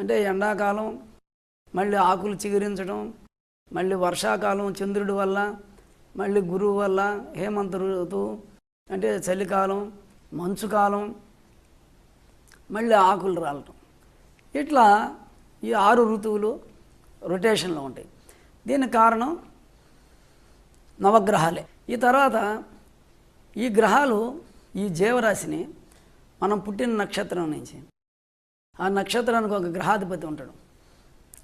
అంటే ఎండాకాలం మళ్ళీ ఆకులు చిగురించడం, మళ్ళీ వర్షాకాలం చంద్రుడి వల్ల, మళ్ళీ గురువు వల్ల హేమంత ఋతువు అంటే చలికాలం, మంచుకాలం, మళ్ళీ ఆకులు రాలటం. ఇట్లా ఈ 6 ఋతువులు రొటేషన్లో ఉంటాయి. దీనికి కారణం నవగ్రహాలే. ఈ తర్వాత ఈ గ్రహాలు ఈ జీవరాశిని మనం పుట్టిన నక్షత్రం నుంచి, ఆ నక్షత్రానికి ఒక గ్రహాధిపతి ఉంటాడు.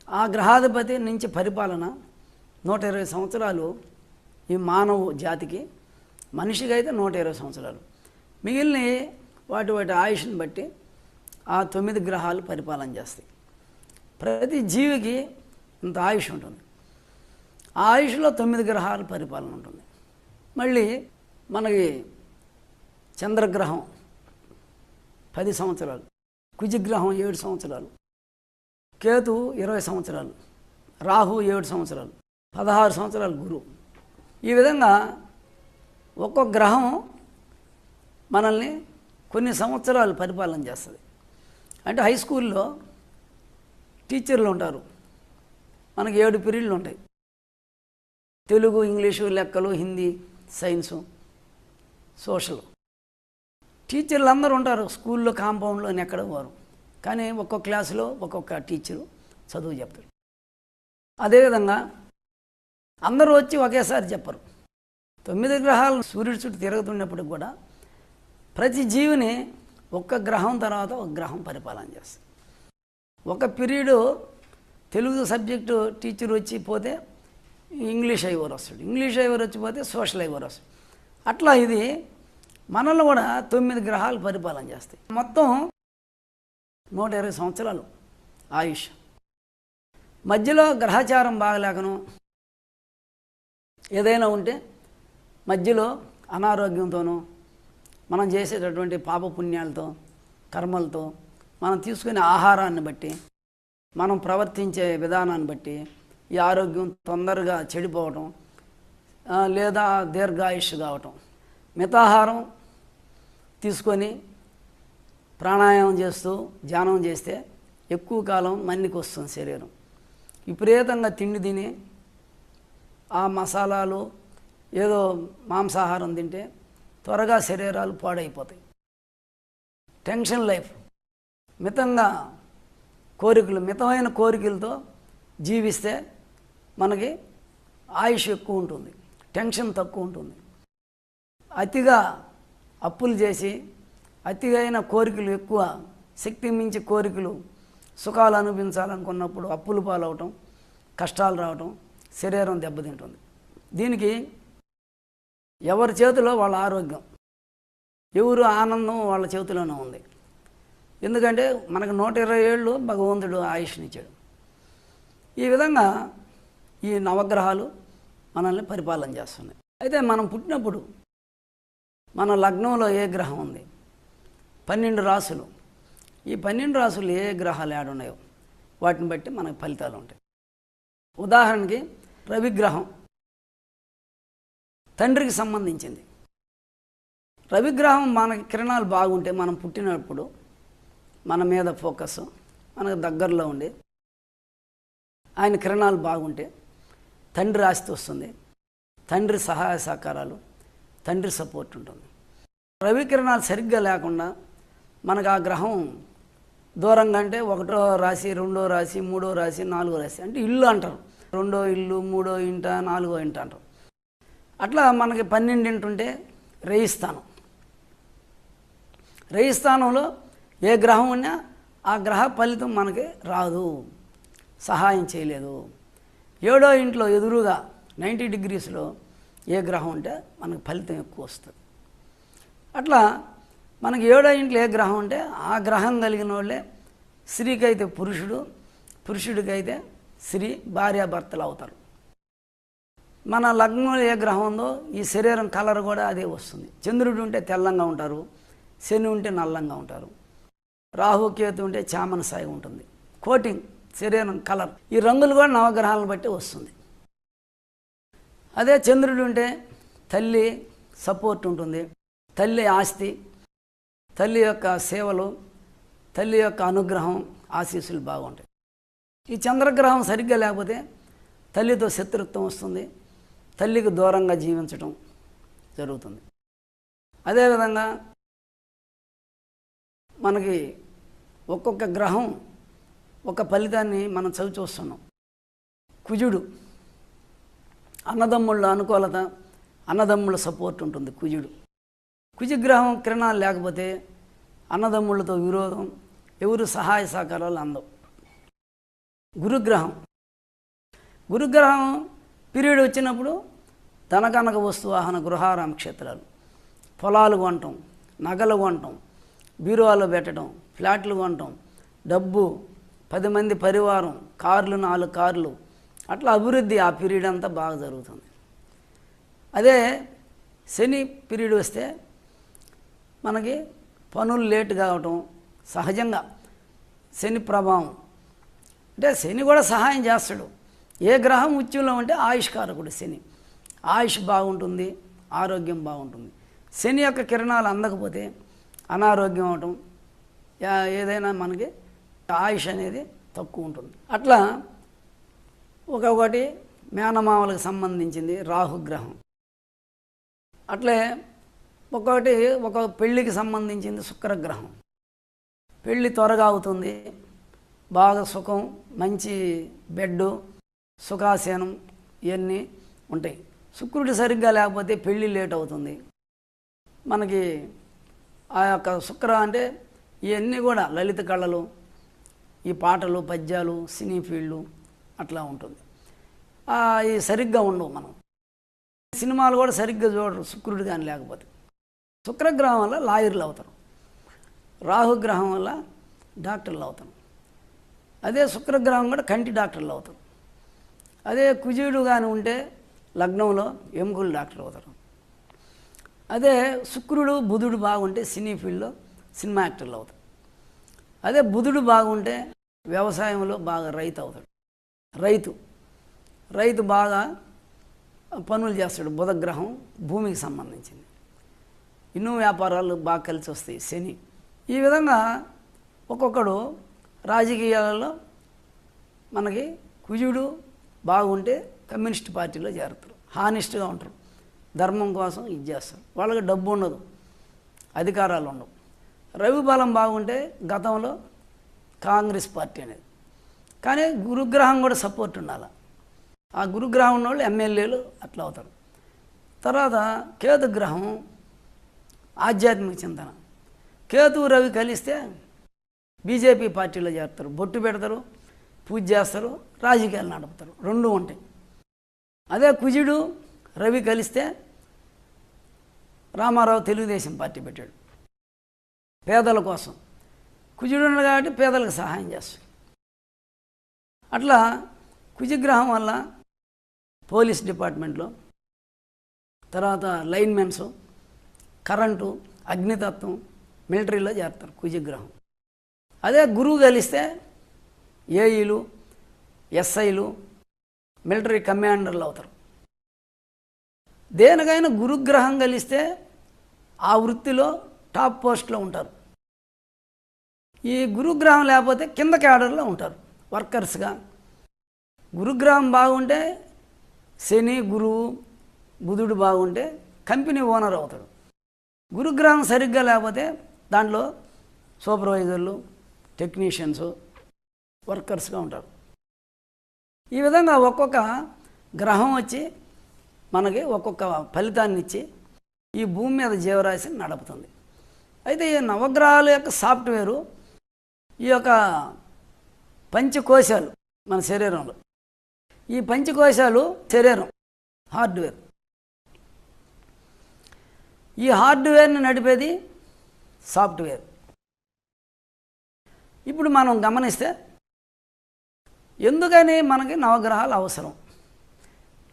ఆ గ్రహాధిపతి నుంచి పరిపాలన 120 సంవత్సరాలు ఈ మానవ జాతికి, మనిషికి అయితే 120 సంవత్సరాలు. మిగిలిన వాటి ఆయుష్ని బట్టి ఆ 9 గ్రహాలు పరిపాలన చేస్తాయి. ప్రతి జీవికి ఇంత ఆయుష్ ఉంటుంది. ఆ ఆయుష్లో 9 గ్రహాలు పరిపాలన ఉంటుంది. మళ్ళీ మనకి చంద్రగ్రహం 10 సంవత్సరాలు, కుజగ్రహం 7 సంవత్సరాలు, కేతు 20 సంవత్సరాలు, రాహు 7 సంవత్సరాలు, 16 సంవత్సరాలు గురువు. ఈ విధంగా ఒక్కొక్క గ్రహం మనల్ని కొన్ని సంవత్సరాలు పరిపాలన చేస్తుంది. అంటే హై స్కూల్లో టీచర్లు ఉంటారు, మనకి 7 పీరియడ్లు ఉంటాయి. తెలుగు, ఇంగ్లీషు, లెక్కలు, హిందీ, సైన్సు, సోషల్. టీచర్లు అందరూ ఉంటారు స్కూల్లో, కాంపౌండ్లో ఎక్కడ వారు, కానీ ఒక్కొక్క క్లాసులో ఒక్కొక్క టీచరు చదువు చెప్తాడు. అదేవిధంగా అందరూ వచ్చి ఒకేసారి చెప్పరు. 9 గ్రహాలు సూర్యుడి చుట్టూ తిరుగుతున్నప్పటికి కూడా ప్రతి జీవిని ఒక్క గ్రహం తర్వాత ఒక గ్రహం పరిపాలన చేస్తుంది. ఒక పీరియడ్ తెలుగు సబ్జెక్టు టీచర్ వచ్చి పోతే ఇంగ్లీష్ అయ్యేవారు వస్తాడు, ఇంగ్లీష్ అయ్యేవారు వచ్చిపోతే సోషల్ అయ్యేవారు వస్తాడు. అట్లా ఇది మనల్ని కూడా 9 గ్రహాలు పరిపాలన చేస్తాయి. మొత్తం 120 సంవత్సరాలు ఆయుష్. మధ్యలో గ్రహచారం బాగలేకను ఏదైనా ఉంటే మధ్యలో అనారోగ్యంతోనూ, మనం చేసేటటువంటి పాపపుణ్యాలతో, కర్మలతో, మనం తీసుకునే ఆహారాన్ని బట్టి, మనం ప్రవర్తించే విధానాన్ని బట్టి ఈ ఆరోగ్యం తొందరగా చెడిపోవటం లేదా దీర్ఘాయుష్ కావటం. మితాహారం తీసుకొని ప్రాణాయామం చేస్తూ ధ్యానం చేస్తే ఎక్కువ కాలం మన్నికి వస్తుంది శరీరం. విపరీతంగా తిండి తిని ఆ మసాలాలు ఏదో మాంసాహారం తింటే త్వరగా శరీరాలు పాడైపోతాయి. టెన్షన్ లైఫ్, మితంగా కోరికలు, మితమైన కోరికలతో జీవిస్తే మనకి ఆయుష్ ఎక్కువ ఉంటుంది, టెన్షన్ తక్కువ ఉంటుంది. అతిగా అప్పులు చేసి అతిగా అయిన కోరికలు ఎక్కువ, శక్తి మించి కోరికలు, సుఖాలు అనుభవించాలనుకున్నప్పుడు అప్పులు పాలవటం, కష్టాలు రావటం, శరీరం దెబ్బతింటుంది. దీనికి ఎవరి చేతిలో వాళ్ళ ఆరోగ్యం, ఎవరు ఆనందం వాళ్ళ చేతిలోనే ఉంది. ఎందుకంటే మనకు 120 ఏళ్ళు భగవంతుడు ఆయుష్నిచ్చాడు. ఈ విధంగా ఈ నవగ్రహాలు మనల్ని పరిపాలన చేస్తున్నాయి. అయితే మనం పుట్టినప్పుడు మన లగ్నంలో ఏ గ్రహం ఉంది, 12 రాసులు, ఈ 12 రాసులు ఏ గ్రహాలు ఏడున్నాయో వాటిని బట్టి మనకు ఫలితాలు ఉంటాయి. ఉదాహరణకి రవిగ్రహం తండ్రికి సంబంధించింది. రవిగ్రహం మనకి కిరణాలు బాగుంటే, మనం పుట్టినప్పుడు మన మీద ఫోకస్, మనకు దగ్గరలో ఉండి ఆయన కిరణాలు బాగుంటే తండ్రి ఆస్తి వస్తుంది, తండ్రి సహాయ సహకారాలు, తండ్రి సపోర్ట్ ఉంటుంది. రవి కిరణాలు సరిగ్గా లేకుండా మనకు ఆ గ్రహం దూరంగా అంటే 1వ రాశి, 2వ రాశి, 3వ రాశి, 4వ రాశి అంటే ఇల్లు అంటారు. 2వ ఇల్లు, 3వ ఇంట, 4వ ఇంట అంటారు. అట్లా మనకి 12 ఇంటి ఉంటే రేయిస్థానం. రేయిస్థానంలో ఏ గ్రహం ఉన్నా ఆ గ్రహ ఫలితం మనకి రాదు, సహాయం చేయలేదు. 7వ ఇంట్లో ఎదురుగా 90 డిగ్రీస్లో ఏ గ్రహం ఉంటే మనకు ఫలితం ఎక్కువ వస్తుంది. అట్లా మనకి 7వ ఇంట్లో ఏ గ్రహం ఉంటే ఆ గ్రహం కలిగిన వాళ్ళే స్త్రీకైతే పురుషుడు, పురుషుడికైతే స్త్రీ, భార్యాభర్తలు అవుతారు. మన లగ్నంలో ఏ గ్రహం ఉందో ఈ శరీరం కలర్ కూడా అదే వస్తుంది. చంద్రుడు ఉంటే తెల్లంగా ఉంటారు, శని ఉంటే నల్లంగా ఉంటారు, రాహు కేతు ఉంటే చామన సాయి ఉంటుంది. కోటింగ్ శరీరం కలర్, ఈ రంగులు కూడా నవగ్రహాలను బట్టి వస్తుంది. అదే చంద్రుడు ఉంటే తల్లి సపోర్ట్ ఉంటుంది, తల్లి ఆస్తి, తల్లి యొక్క సేవలు, తల్లి యొక్క అనుగ్రహం, ఆశీస్సులు బాగుంటాయి. ఈ చంద్రగ్రహం సరిగ్గా లేకపోతే తల్లితో శత్రుత్వం వస్తుంది, తల్లికి దూరంగా జీవించడం జరుగుతుంది. అదేవిధంగా మనకి ఒక్కొక్క గ్రహం ఒక ఫలితాన్ని మనం చవి చూస్తున్నాం. కుజుడు అన్నదమ్ముళ్ళ అనుకూలత, అన్నదమ్ముళ్ళ సపోర్ట్ ఉంటుంది. కుజగ్రహం కిరణాలు లేకపోతే అన్నదమ్ముళ్ళతో విరోధం, ఎవరు సహాయ సహకారాలు అందవు. గురుగ్రహం పీరియడ్ వచ్చినప్పుడు ధనకనక వస్తు వాహన గృహారామ క్షేత్రాలు, పొలాలు కొనటం, నగలు కొనటం, బీరువాలో పెట్టడం, ఫ్లాట్లు కొనటం, డబ్బు, 10 మంది పరివారం, కార్లు 4 కార్లు, అట్లా అభివృద్ధి ఆ పీరియడ్ అంతా బాగా జరుగుతుంది. అదే శని పీరియడ్ వస్తే మనకి పనులు లేట్ కావటం సహజంగా శని ప్రభావం. అంటే శని కూడా సహాయం చేస్తాడు. ఏ గ్రహం ఉచ్చులో ఉంటే ఆయుష్కారకుడు శని, ఆయుష్ బాగుంటుంది, ఆరోగ్యం బాగుంటుంది. శని యొక్క కిరణాలు అందకపోతే అనారోగ్యం అవటం, ఏదైనా మనకి ఆయుష్ అనేది తక్కువ ఉంటుంది. అట్లా ఒక్కొక్కటి మేనమామలకు సంబంధించింది రాహుగ్రహం, అట్లే ఒక్కొక్కటి ఒక పెళ్ళికి సంబంధించింది శుక్రగ్రహం. పెళ్ళి త్వరగా అవుతుంది, బాగా సుఖం, మంచి బెడ్డు, సుఖాసనం ఇవన్నీ ఉంటాయి. శుక్రుడు సరిగ్గా లేకపోతే పెళ్ళి లేట్ అవుతుంది. మనకి ఆ యొక్క శుక్ర అంటే ఇవన్నీ కూడా లలిత కళలు, ఈ పాటలు, పద్యాలు, సినీ ఫీల్డ్లు అట్లా ఉంటుంది. ఈ సరిగ్గా ఉండవు. మనం సినిమాలు కూడా సరిగ్గా చూడరు శుక్రుడు కానీ లేకపోతే. శుక్రగ్రహం వల్ల లాయర్లు అవుతారు, రాహుగ్రహం వల్ల డాక్టర్లు అవుతారు. అదే శుక్రగ్రహం కూడా కంటి డాక్టర్లు అవుతారు. అదే కుజుడు కానీ ఉంటే లగ్నంలో ఎముకలు డాక్టర్ అవుతారు. అదే శుక్రుడు బుధుడు బాగుంటే సినీ ఫీల్డ్లో సినిమా యాక్టర్లు అవుతారు. అదే బుధుడు బాగుంటే వ్యవసాయంలో బాగా రైతు అవుతాడు. రైతు బాగా పనులు చేస్తాడు. బుధగ్రహం భూమికి సంబంధించింది. ఇన్నో వ్యాపారాలు బాగా కలిసి వస్తాయి శని. ఈ విధంగా ఒక్కొక్కడు రాజకీయాలలో మనకి కుజుడు బాగుంటే కమ్యూనిస్ట్ పార్టీలో చేరుతారు, హానెస్ట్గా ఉంటారు, ధర్మం కోసం ఇది చేస్తారు. వాళ్ళకి డబ్బు ఉండదు, అధికారాలు ఉండవు. రవి బలం బాగుంటే గతంలో కాంగ్రెస్ పార్టీ అనేది. కానీ గురుగ్రహం కూడా సపోర్ట్ ఉండాలి. ఆ గురుగ్రహం ఉన్నవాళ్ళు ఎమ్మెల్యేలు అట్లా అవుతారు. తర్వాత కేతుగ్రహం ఆధ్యాత్మిక చింతన. కేతు రవి కలిస్తే బీజేపీ పార్టీలో చేరుతారు, బొట్టు పెడతారు, పూజ చేస్తారు, రాజకీయాలు నడుపుతారు, రెండు ఉంటాయి. అదే కుజుడు రవి కలిస్తే రామారావు తెలుగుదేశం పార్టీ పెట్టాడు పేదల కోసం. కుజుడు ఉన్నాడు కాబట్టి పేదలకు సహాయం చేస్తాడు. అట్లా కుజగ్రహం వల్ల పోలీస్ డిపార్ట్మెంట్లో, తర్వాత లైన్మెన్స్, కరెంటు, అగ్నితత్వం, మిలిటరీలో చేరుతారు కుజగ్రహం. అదే గురువు కలిస్తే ఏఈలు, ఎస్ఐలు, మిలిటరీ కమాండర్లు అవుతారు. దేనికైనా గురుగ్రహం కలిస్తే ఆ వృత్తిలో టాప్ పోస్ట్లో ఉంటారు. ఈ గురుగ్రహం లేకపోతే కింద క్యాడర్లో ఉంటారు వర్కర్స్గా. గురుగ్రహం బాగుంటే శని, గురువు, బుధుడు బాగుంటే కంపెనీ ఓనర్ అవుతాడు. గురుగ్రహం సరిగ్గా లేకపోతే దాంట్లో సూపర్వైజర్లు, టెక్నీషియన్స్, వర్కర్స్గా ఉంటారు. ఈ విధంగా ఒక్కొక్క గ్రహం వచ్చి మనకి ఒక్కొక్క ఫలితాన్ని ఇచ్చి ఈ భూమి మీద జీవరాశిని నడుపుతుంది. అయితే ఈ నవగ్రహాల యొక్క సాఫ్ట్వేరు, ఈ యొక్క పంచకోశాలు మన శరీరంలో, ఈ పంచకోశాలు శరీరం హార్డ్వేర్. ఈ హార్డ్వేర్ని నడిపేది సాఫ్ట్వేర్. ఇప్పుడు మనం గమనిస్తే ఎందుకని మనకి నవగ్రహాలు అవసరం?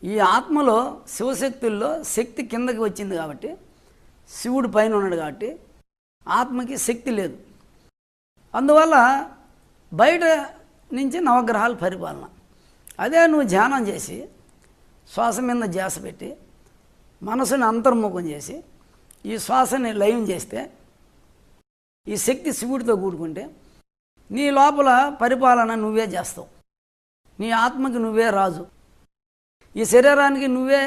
ఈ ఆత్మలో శివశక్తుల్లో శక్తి కిందకి వచ్చింది కాబట్టి, శివుడు పైన ఉన్నాడు కాబట్టి ఆత్మకి శక్తి లేదు. అందువల్ల బయట నుంచి నవగ్రహాల పరిపాలన. అదే నువ్వు ధ్యానం చేసి శ్వాస మీద ధ్యాస పెట్టి మనసుని అంతర్ముఖం చేసి ఈ శ్వాసని లయం చేస్తే, ఈ శక్తి శివుడితో కూడుకుంటే నీ లోపల పరిపాలన నువ్వే చేస్తావు. నీ ఆత్మకి నువ్వే రాజు, ఈ శరీరానికి నువ్వే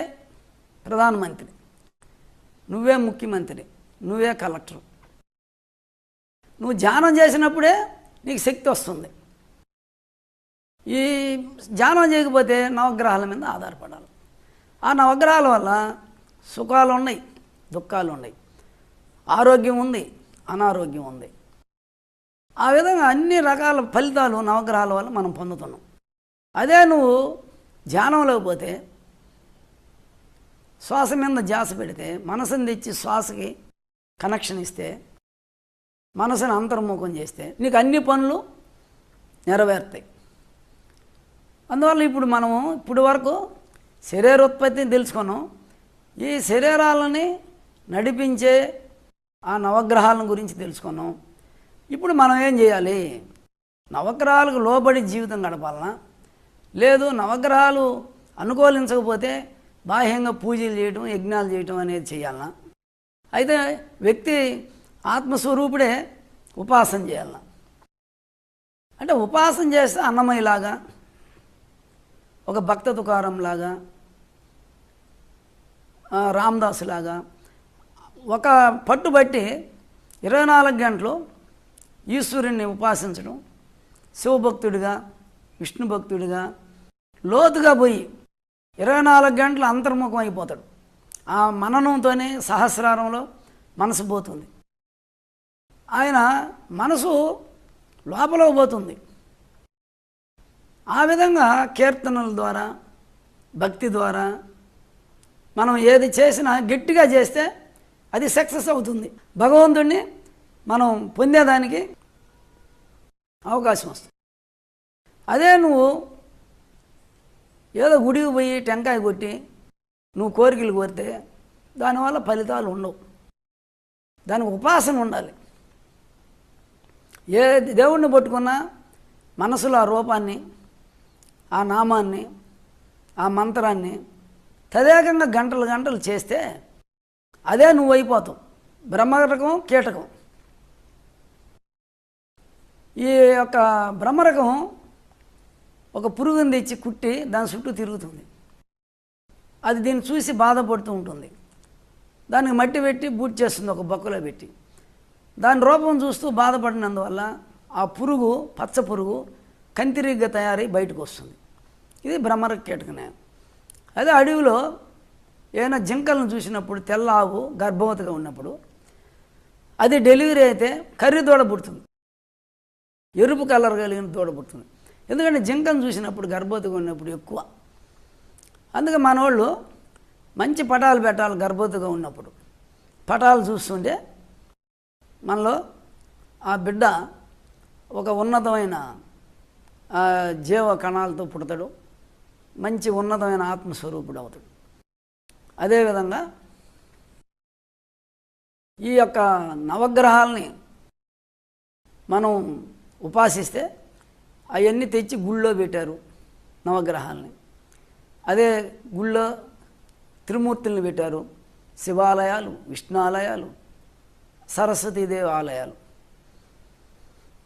ప్రధానమంత్రి, నువ్వే ముఖ్యమంత్రి, నువ్వే కలెక్టర్. నువ్వు ధ్యానం చేసినప్పుడే నీకు శక్తి వస్తుంది. ఈ ధ్యానం చేయకపోతే నవగ్రహాల మీద ఆధారపడాలి. ఆ నవగ్రహాల వల్ల సుఖాలు ఉన్నాయి, దుఃఖాలు ఉన్నాయి, ఆరోగ్యం ఉంది, అనారోగ్యం ఉంది. ఆ విధంగా అన్ని రకాల ఫలితాలు నవగ్రహాల వల్ల మనం పొందుతున్నాం. అదే నువ్వు ధ్యానంలోకి పోతే, శ్వాస మీద ధ్యాస పెడితే, మనసుని తెచ్చి శ్వాసకి కనెక్షన్ ఇస్తే, మనసుని అంతర్ముఖం చేస్తే నీకు అన్ని పనులు నెరవేరుతాయి. అందువల్ల ఇప్పుడు మనము ఇప్పుడు వరకు శరీరోత్పత్తిని తెలుసుకున్నాం. ఈ శరీరాలని నడిపించే ఆ నవగ్రహాలను గురించి తెలుసుకున్నాం. ఇప్పుడు మనం ఏం చేయాలి? నవగ్రహాలకు లోబడి జీవితం గడపాలనా, లేదు నవగ్రహాలు అనుకూలించకపోతే బాహ్యంగా పూజలు చేయడం, యజ్ఞాలు చేయడం అనేది చేయాలనా? అయితే వ్యక్తి ఆత్మస్వరూపుడే ఉపాసన చేయాలనా? అంటే ఉపాసన చేస్తే అన్నమయ్యలాగా, ఒక భక్త తుకారంలాగా, రామదాసులాగా ఒక పట్టుబట్టి 24 గంటలు ఈశ్వరుణ్ణి ఉపాసించడం, శివభక్తుడిగా, విష్ణు భక్తుడిగా లోతుగా పోయి 24 గంటలు అంతర్ముఖం అయిపోతాడు. ఆ మననంతోనే సహస్రారంలో మనసు పోతుంది. ఆయన మనసు లోపల పోతుంది. ఆ విధంగా కీర్తనల ద్వారా, భక్తి ద్వారా మనం ఏది చేసినా గట్టిగా చేస్తే అది సక్సెస్ అవుతుంది. భగవంతుడిని మనం పొందేదానికి అవకాశం వస్తుంది. అదే నువ్వు ఏదో గుడికి పోయి టెంకాయ కొట్టి నువ్వు కోరికలు కోరితే దానివల్ల ఫలితాలు ఉండవు. దానికి ఉపాసన ఉండాలి. ఏ దేవుణ్ణి పట్టుకున్నా మనసులో ఆ రూపాన్ని, ఆ నామాన్ని, ఆ మంత్రాన్ని తదేకంగా గంటలు గంటలు చేస్తే అదే నువ్వు అయిపోతావు. బ్రహ్మరకం, కీటకం. ఈ యొక్క బ్రహ్మరకం ఒక పురుగుని తెచ్చి కుట్టి దాని చుట్టూ తిరుగుతుంది. అది దీన్ని చూసి బాధపడుతూ ఉంటుంది. దానికి మట్టి పెట్టి బూట్ చేస్తుంది, ఒక బొక్కలో పెట్టి. దాని రూపం చూస్తూ బాధపడినందువల్ల ఆ పురుగు, పచ్చ పురుగు కంతిరిగ్గా తయారై బయటకు వస్తుంది. ఇది బ్రహ్మరక కీటకనే. అదే అడవిలో ఏదైనా జింకలను చూసినప్పుడు తెల్ల ఆవు గర్భవతిగా ఉన్నప్పుడు అది డెలివరీ అయితే కర్రీ దూడ పుడుతుంది, ఎరుపు కలర్ కలిగిన దూడ పుడుతుంది. ఎందుకంటే జింకను చూసినప్పుడు గర్భవతిగా ఉన్నప్పుడు ఎక్కువ. అందుకే మనోళ్ళు మంచి పటాలు పెట్టాలి. గర్భవతిగా ఉన్నప్పుడు పటాలు చూస్తుంటే మనలో ఆ బిడ్డ ఒక ఉన్నతమైన జీవ కణాలతో పుడతాడు, మంచి ఉన్నతమైన ఆత్మస్వరూపుడు అవుతాడు. అదేవిధంగా ఈ యొక్క నవగ్రహాలని మనం ఉపాసిస్తే అవన్నీ తెచ్చి గుళ్ళో పెట్టారు నవగ్రహాలని. అదే గుళ్ళో త్రిమూర్తుల్ని పెట్టారు, శివాలయాలు, విష్ణాలయాలు, సరస్వతీదేవి ఆలయాలు.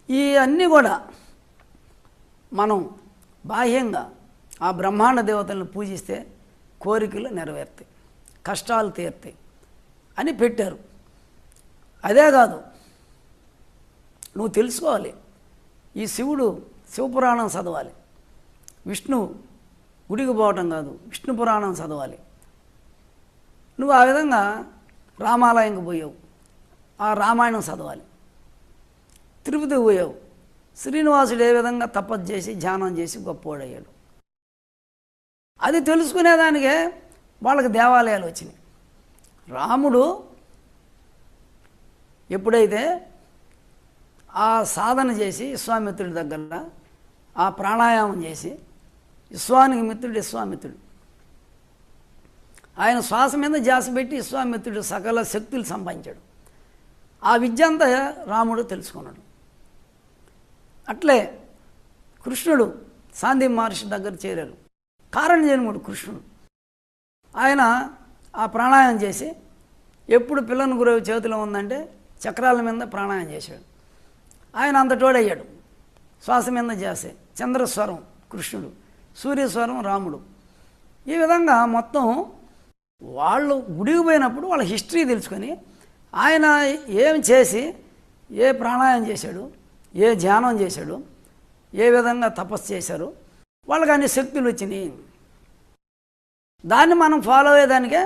ఈ అన్నీ కూడా మనం బాహ్యంగా ఆ బ్రహ్మాండ దేవతలను పూజిస్తే కోరికలు నెరవేరుతాయి, కష్టాలు తీరుతాయి అని పెట్టారు. అదే కాదు, నువ్వు తెలుసుకోవాలి. ఈ శివుడు శివపురాణం చదవాలి, విష్ణు గుడికి పోవటం కాదు, విష్ణు పురాణం చదవాలి. నువ్వు ఆ విధంగా రామాలయంకి పోయావు, ఆ రామాయణం చదవాలి. తిరుపతికి పోయావు, శ్రీనివాసుడు ఏ విధంగా తపస్సు చేసి ధ్యానం చేసి గొప్పవాడయ్యాడు. అది తెలుసుకునేదానికే వాళ్ళకి దేవాలయాలు వచ్చినాయి. రాముడు ఎప్పుడైతే ఆ సాధన చేసి విశ్వామిత్రుడి దగ్గర ఆ ప్రాణాయామం చేసి, విశ్వానికి మిత్రుడు విశ్వామిత్రుడు, ఆయన శ్వాస మీద ధ్యాస పెట్టి విశ్వామిత్రుడు సకల శక్తులు సంపాదించాడు. ఆ విద్య అంతా రాముడు తెలుసుకున్నాడు. అట్లే కృష్ణుడు సాందీప్ మహర్షి దగ్గర చేరారు. కారణజన్ముడు కృష్ణుడు. ఆయన ఆ ప్రాణాయామం చేసి ఎప్పుడు పిల్లని గురువు చేతిలో ఉందంటే చక్రాల మీద ప్రాణాయామం చేశాడు. ఆయన అంత తోడయ్యాడు. శ్వాస మీద ధ్యాసే. చంద్రస్వరం కృష్ణుడు, సూర్యస్వరం రాముడు. ఈ విధంగా మొత్తం వాళ్ళు గుడికి పోయినప్పుడు వాళ్ళ హిస్టరీ తెలుసుకొని ఆయన ఏం చేసి ఏ ప్రాణాయామం చేశాడు, ఏ ధ్యానం చేశాడు, ఏ విధంగా తపస్సు చేశారు, వాళ్ళకి అన్ని శక్తులు వచ్చినాయి. దాన్ని మనం ఫాలో అయ్యేదానికే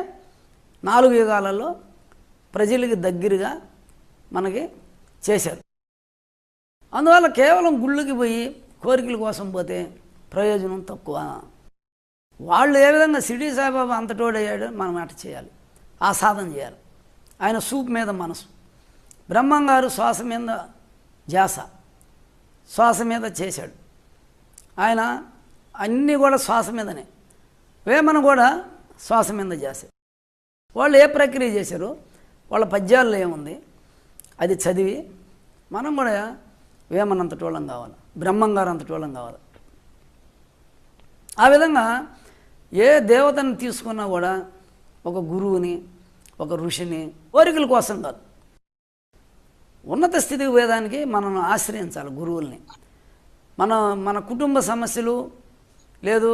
4 యుగాలలో ప్రజలకి దగ్గరగా మనకి చేశారు. అందువల్ల కేవలం గుళ్ళకి పోయి కోరికల కోసం పోతే ప్రయోజనం తక్కువ. వాళ్ళు ఏ విధంగా షిరిడి సాయిబాబా అంతటోడయ్యాడు, మనం అట చేయాలి, ఆ సాధన చేయాలి. ఆయన సూప్ మీద మనసు, బ్రహ్మం గారు శ్వాస మీద ధ్యాస, శ్వాస మీద చేశాడు. ఆయన అన్నీ కూడా శ్వాస మీదనే. వేమన కూడా శ్వాస మీద చేశారు. వాళ్ళు ఏ ప్రక్రియ చేశారు, వాళ్ళ పద్యాల్లో ఏముంది అది చదివి మనం కూడా వేమనంతటోళ్ళం కావాలి, బ్రహ్మం గారు అంతటోళ్ళం కావాలి. ఆ విధంగా ఏ దేవతను తీసుకున్నా కూడా ఒక గురువుని, ఒక ఋషిని కోరికల కోసం కాదు, ఉన్నత స్థితికి పోయేదానికి మనం ఆశ్రయించాలి గురువుల్ని. మన కుటుంబ సమస్యలు లేదు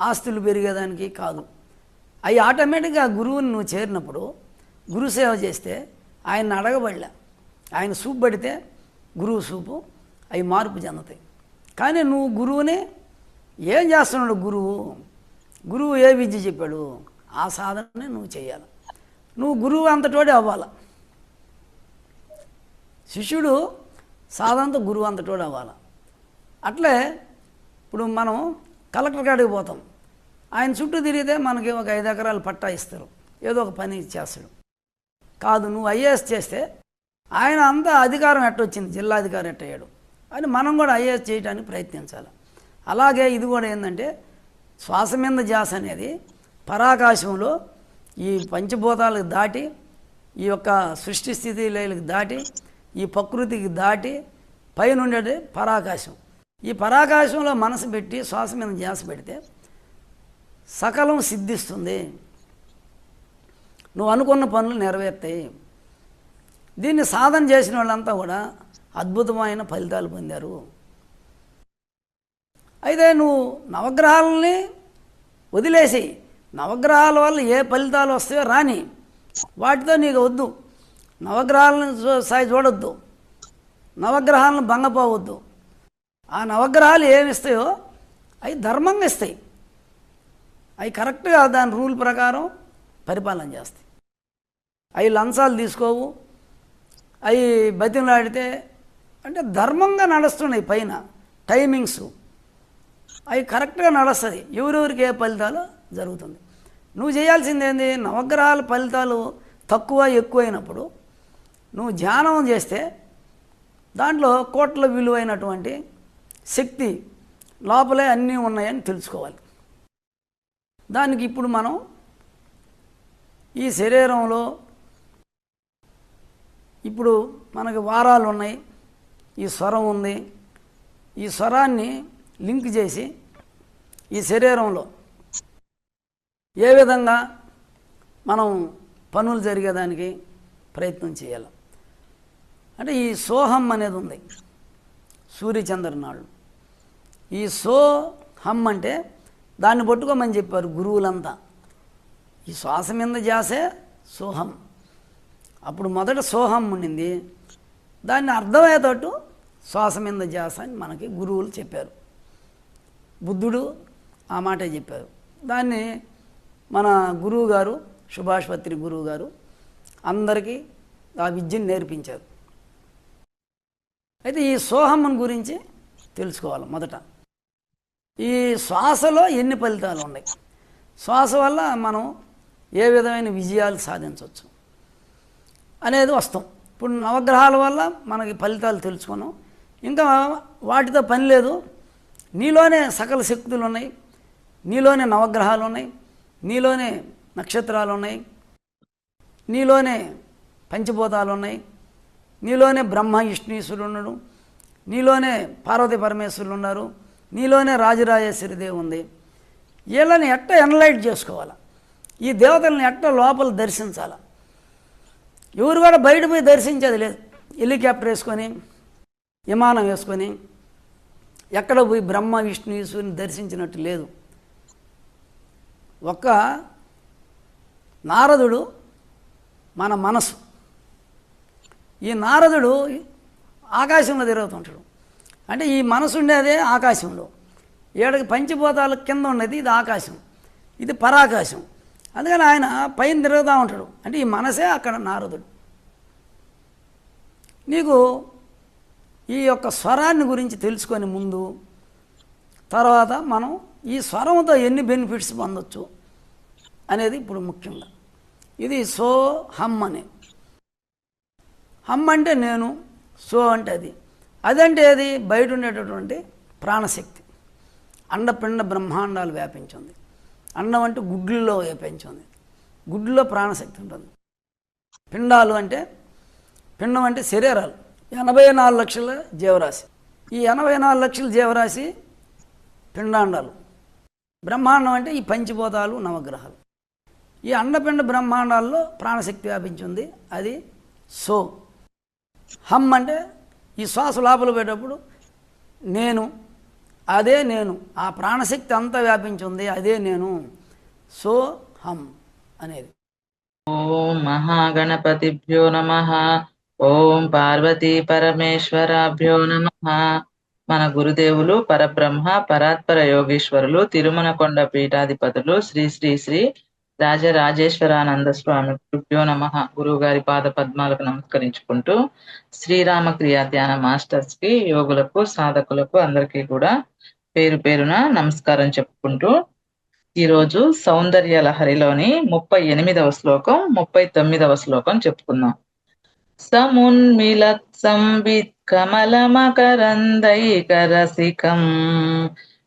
ఆస్తులు పెరిగేదానికి కాదు. అవి ఆటోమేటిక్గా గురువుని నువ్వు చేరినప్పుడు గురు సేవ చేస్తే ఆయన్ని అడగబడలే, ఆయన సూపు పడితే గురువు సూపు అవి మార్పు చెందుతాయి. కానీ నువ్వు గురువుని ఏం చేస్తున్నాడు, గురువు ఏ విద్య చెప్పాడు ఆ సాధనని నువ్వు చేయాలి. నువ్వు గురువు అంతటోడే అవ్వాలి. శిష్యుడు సాధనతో గురువు అంతటోడే అవ్వాలి. అట్లే ఇప్పుడు మనం కలెక్టర్ కాడికి పోతాం, ఆయన చుట్టూ తిరిగితే మనకి ఒక 5 ఎకరాలు పట్టా ఇస్తారు, ఏదో ఒక పని చేస్తాడు. కాదు, నువ్వు ఐఏఎస్ చేస్తే ఆయన అంతా అధికారం ఎట్టొచ్చింది, జిల్లా అధికారం ఎట్టయ్యాడు అని మనం కూడా ఐఏఎస్ చేయడానికి ప్రయత్నించాలి. అలాగే ఇది కూడా ఏంటంటే శ్వాస మీద ధ్యాస అనేది పరాకాశంలో ఈ పంచభూతాలకు దాటి, ఈ యొక్క సృష్టి స్థితి లయలకు దాటి, ఈ ప్రకృతికి దాటి పైన ఉండేది పరాకాశం. ఈ పరాకాశంలో మనసు పెట్టి శ్వాస మీద ధ్యాస పెడితే సకలం సిద్ధిస్తుంది, నువ్వు అనుకున్న పనులు నెరవేరుతాయి. దీన్ని సాధన చేసిన వాళ్ళంతా కూడా అద్భుతమైన ఫలితాలు పొందారు. అయితే నువ్వు నవగ్రహాలని వదిలేసి నవగ్రహాల వల్ల ఏ ఫలితాలు వస్తాయో రాని, వాటితో నీకు వద్దు. నవగ్రహాలను సాయి చూడొద్దు, నవగ్రహాలను భంగపోవద్దు. ఆ నవగ్రహాలు ఏమి ఇస్తాయో అవి ధర్మంగా ఇస్తాయి, అవి కరెక్ట్గా దాని రూల్ ప్రకారం పరిపాలన చేస్తాయి. అవి లంచాలు తీసుకోవు, అవి బతిమలాడితే అంటే ధర్మంగా నడుస్తున్నాయి. పైన టైమింగ్స్ అవి కరెక్ట్గా నడుస్తుంది, ఎవరెవరికి ఏ ఫలితాలు జరుగుతుంది. నువ్వు చేయాల్సింది ఏంది, నవగ్రహాల ఫలితాలు తక్కువ ఎక్కువైనప్పుడు నువ్వు ధ్యానం చేస్తే దాంట్లో కోట్ల విలువైనటువంటి శక్తి లోపలే అన్నీ ఉన్నాయని తెలుసుకోవాలి. దానికి ఇప్పుడు మనం ఈ శరీరంలో ఇప్పుడు మనకి వారాలు ఉన్నాయి, ఈ స్వరం ఉంది, ఈ స్వరాన్ని లింక్ చేసి ఈ శరీరంలో ఏ విధంగా మనం పనులు జరిగేదానికి ప్రయత్నం చేయాలి. అంటే ఈ సోహం అనేది ఉంది, సూర్యచంద్రనాళ్ళు. ఈ సోహం అంటే దాన్ని పట్టుకోమని చెప్పారు గురువులంతా. ఈ శ్వాస మీద ధ్యాసే సోహం. అప్పుడు మొదట సోహం ఉండింది, దాన్ని అర్థమయ్యేటట్టు శ్వాస మీద ధ్యాస అని మనకి గురువులు చెప్పారు. బుద్ధుడు ఆ మాటే చెప్పారు. దాన్ని మన గురువు గారు, సుభాష్ పత్రి గురువు గారు అందరికీ ఆ విద్యను నేర్పించారు. అయితే ఈ సోహం గురించి తెలుసుకోవాలి. మొదట ఈ శ్వాసలో ఎన్ని ఫలితాలు ఉన్నాయి, శ్వాస వల్ల మనం ఏ విధమైన విజయాలు సాధించవచ్చు అనేది వస్తాం. ఇప్పుడు నవగ్రహాల వల్ల మనకి ఫలితాలు తెలుసుకున్నాం. ఇంకా వాటితో పని లేదు, నీలోనే సకల శక్తులు ఉన్నాయి, నీలోనే నవగ్రహాలు ఉన్నాయి, నీలోనే నక్షత్రాలు ఉన్నాయి, నీలోనే పంచభూతాలు ఉన్నాయి, నీలోనే బ్రహ్మ విష్ణుశ్వరుడు ఉన్నాడు, నీలోనే పార్వతీ పరమేశ్వరులు ఉన్నారు, నీలోనే రాజరాజేశ్వరి దేవి ఉంది. వీళ్ళని ఎట్ట ఎనలైట్ చేసుకోవాలి, ఈ దేవతలను ఎట్ట లోపల దర్శించాలి. ఎవరు కూడా బయట పోయి దర్శించేది లేదు. హెలికాప్టర్ వేసుకొని, విమానం వేసుకొని ఎక్కడ పోయి బ్రహ్మ విష్ణు ఈశ్వరుని దర్శించినట్టు లేదు. ఒక్క నారదుడు మన మనసు. ఈ నారదుడు ఆకాశంలో తిరుగుతుంటాడు. అంటే ఈ మనసు ఉండేదే ఆకాశంలో. ఏడకి పంచిభూతాల కింద ఉన్నది ఇది ఆకాశం, ఇది పరాకాశం. అందుకని ఆయన పైన తిరుగుతూ ఉంటాడు. అంటే ఈ మనసే అక్కడ నారదుడు. నీకు ఈ యొక్క స్వరాన్ని గురించి తెలుసుకొని ముందు తర్వాత మనం ఈ స్వరంతో ఎన్ని బెనిఫిట్స్ పొందొచ్చు అనేది ఇప్పుడు ముఖ్యంగా. ఇది సో హమ్ అని. హమ్ అంటే నేను, సో అంటే అది. అదంటే అది బయట ఉండేటటువంటి ప్రాణశక్తి. అండపిండ బ్రహ్మాండాలు వ్యాపించింది. అండం అంటే గుడ్లలో వ్యాపించింది. గుడ్లలో ప్రాణశక్తి ఉంటుంది. పిండాలు అంటే, పిండం అంటే శరీరాలు. 84 లక్షల జీవరాశి. ఈ 84 లక్షల జీవరాశి పిండాండాలు. బ్రహ్మాండం అంటే ఈ పంచభూతాలు, నవగ్రహాలు. ఈ అండపిండ బ్రహ్మాండాల్లో ప్రాణశక్తి వ్యాపించింది. అది సో. హమ్ అంటే ఈ శ్వాస లోపల పోయేటప్పుడు నేను, అదే నేను, ఆ ప్రాణశక్తి అంతా వ్యాపించింది, అదే నేను. సో హమ్ అనేది. ఓం మహాగణపతిభ్యో నమః. ఓం పార్వతీ పరమేశ్వరాభ్యో నమః. మన గురుదేవులు పరబ్రహ్మ పరాత్పర యోగీశ్వరులు తిరుమలకొండ పీఠాధిపతులు శ్రీ శ్రీ శ్రీ రాజరాజేశ్వరానంద స్వామి గురుభ్యో నమః. గురువు గారి పాద పద్మాలకు నమస్కరించుకుంటూ శ్రీరామ క్రియా ధ్యాన మాస్టర్స్ కి, యోగులకు, సాధకులకు అందరికీ కూడా పేరు పేరున నమస్కారం చెప్పుకుంటూ ఈరోజు సౌందర్య లహరిలోని 38వ శ్లోకం, 39వ శ్లోకం చెప్పుకుందాం. సమున్మిలత్ సంవిత్ కమలమకరందైకరసికం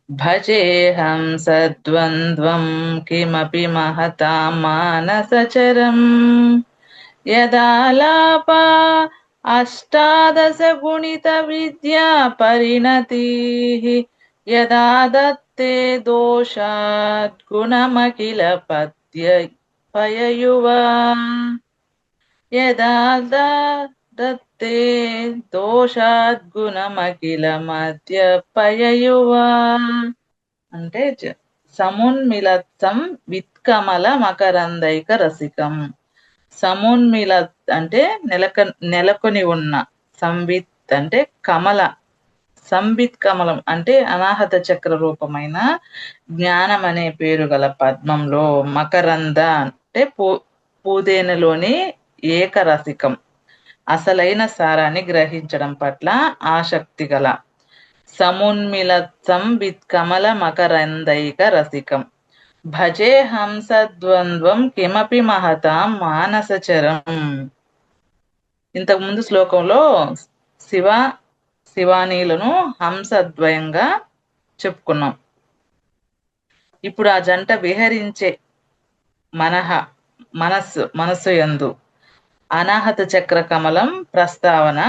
భజేహం సద్వంద్వం కిమపి మహతాం మానసచరం యదాలాపా అష్టాదశ గుణిత విద్యా పరిణతిః యదా దత్తే దోషాత్ గుణమఖిల పయయువా యదా దత్తే దోషాత్ గుణమఖిల మధ్య పయయువా. అంటే సమున్మిలత్సం విత్కమల మకరందైక రసికం. సమున్మిలత్ అంటే నెలకొని ఉన్న, సంవిత్ అంటే కమల, సంవిత్ కమలం అంటే అనాహత చక్ర రూపమైన జ్ఞానం అనే పేరు గల పద్మంలో, మకరంద అంటే పూదేనలోని ఏకరసికం అసలైన సారాన్ని గ్రహించడం పట్ల ఆసక్తి గల. సమున్మిలత్సం విత్ కమల మకరందైక రసికం భజే హంసద్వంద్వం కిమపి మహతాం మానసచరం. ఇంతకు ముందు శ్లోకంలో శివానీలను హంసద్వయంగా చెప్పుకున్నాం. ఇప్పుడు ఆ జంట విహరించే మనస్సు యందు అనాహత చక్ర కమలం ప్రస్తావన.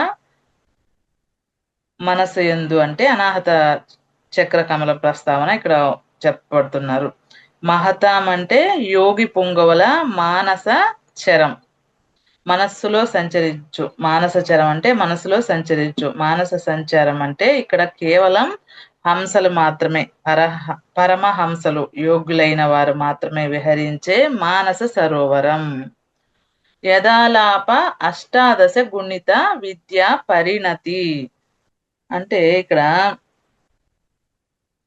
మనస్సు యందు అంటే అనాహత చక్ర కమల ప్రస్తావన ఇక్కడ చెప్పబడుతున్నారు. మహతాం అంటే యోగి పుంగవుల మానస చరం, మనస్సులో సంచరించు. మానస చరం అంటే మనసులో సంచరించు. మానస సంచారం అంటే ఇక్కడ కేవలం హంసలు మాత్రమే, పరమహంసలు, యోగులైన వారు మాత్రమే విహరించే మానస సరోవరం. యదాలాప అష్టాదశ గుణిత విద్యా పరిణతి అంటే ఇక్కడ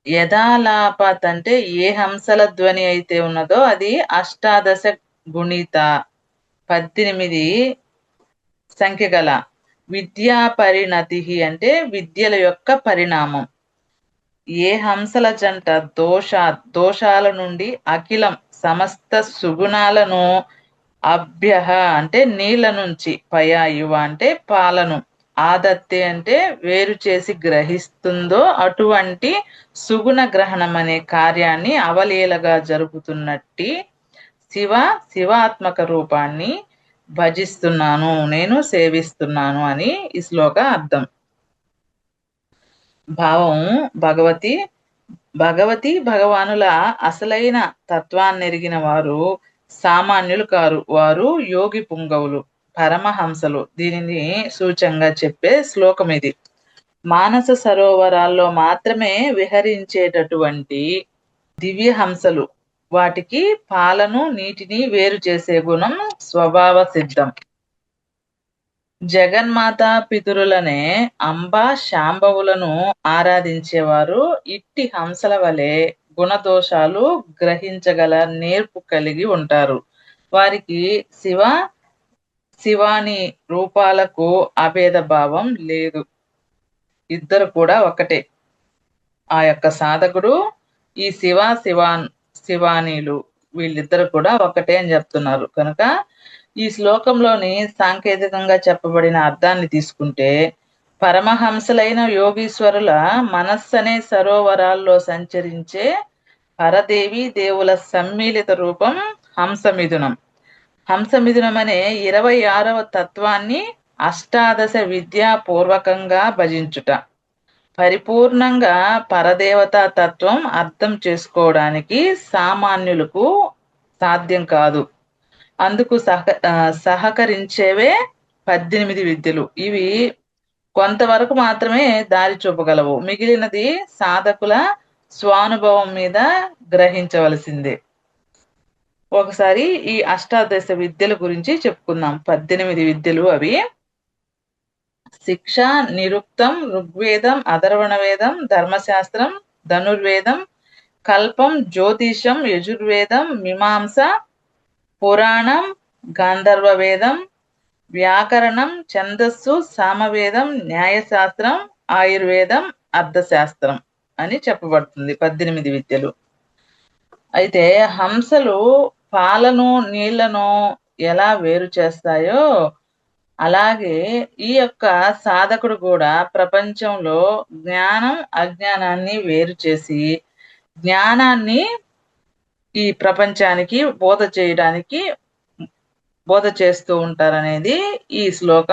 యదాలాపత్ అంటే ఏ హంసల ధ్వని అయితే ఉన్నదో అది అష్టాదశ గుణిత 18 సంఖ్య గల. విద్యా పరిణతి అంటే విద్యల యొక్క పరిణామం. ఏ హంసల జంట దోషాల నుండి అఖిలం సమస్త సుగుణాలను, అభ్య అంటే నీళ్ళ నుంచి, పయాయువ అంటే పాలను, ఆదత్తే అంటే వేరు చేసి గ్రహిస్తుందో అటువంటి సుగుణ గ్రహణం అనే కార్యాన్ని అవలీలగా జరుపుతున్నట్టి శివాత్మక రూపాన్ని భజిస్తున్నాను, నేను సేవిస్తున్నాను అని ఈ శ్లోక అర్థం. భావం భగవతి భగవానుల అసలైన తత్వాన్నెరిగిన వారు సామాన్యులు కారు. వారు యోగి పుంగవులు, పరమహంసలు. దీనిని సూచంగా చెప్పే శ్లోకం ఇది. మానస సరోవరాల్లో మాత్రమే విహరించేటటువంటి దివ్య హంసలు. వాటికి పాలను నీటిని వేరు చేసే గుణం స్వభావ సిద్ధం. జగన్మాత పితరులనే అంబ శాంభవులను ఆరాధించేవారు ఇట్టి హంసల వలె గుణదోషాలు గ్రహించగల నేర్పు కలిగి ఉంటారు. వారికి శివాని రూపాలకు అభేద భావం లేదు. ఇద్దరు కూడా ఒకటే. ఆ యొక్క సాధకుడు ఈ శివానీలు వీళ్ళిద్దరు కూడా ఒకటే అని చెప్తున్నారు. కనుక ఈ శ్లోకంలోని సాంకేతికంగా చెప్పబడిన అర్థాన్ని తీసుకుంటే, పరమహంసలైన యోగీశ్వరుల మనస్సనే సరోవరాల్లో సంచరించే పరదేవి దేవుల సమ్మిళిత రూపం హంసమిథునం. హంసమిథునం అనే 26వ తత్వాన్ని అష్టాదశ విద్యాపూర్వకంగా భజించుట. పరిపూర్ణంగా పరదేవతా తత్వం అర్థం చేసుకోవడానికి సామాన్యులకు సాధ్యం కాదు. అందుకు సహకరించేవే 18 విద్యలు. ఇవి కొంతవరకు మాత్రమే దారి చూపగలవు. మిగిలినది సాధకుల స్వానుభవం మీద గ్రహించవలసిందే. ఒకసారి ఈ అష్టాదశ విద్యల గురించి చెప్పుకుందాం. 18 విద్యలు అవి: శిక్ష, నిరుక్తం, ఋగ్వేదం, అథర్వణ వేదం, ధర్మశాస్త్రం, ధనుర్వేదం, కల్పం, జ్యోతిషం, యజుర్వేదం, మీమాంస, పురాణం, గాంధర్వ వేదం, వ్యాకరణం, ఛందస్సు, సామవేదం, న్యాయశాస్త్రం, ఆయుర్వేదం, అర్థశాస్త్రం అని చెప్పబడుతుంది. 18 విద్యలు. అయితే హంసలు పాలను నీళ్లను ఎలా వేరు చేస్తాయో అలాగే ఈ యొక్క సాధకుడు కూడా ప్రపంచంలో జ్ఞానం అజ్ఞానాన్ని వేరు చేసి జ్ఞానాన్ని ఈ ప్రపంచానికి బోధ చేస్తూ ఉంటారనేది ఈ శ్లోక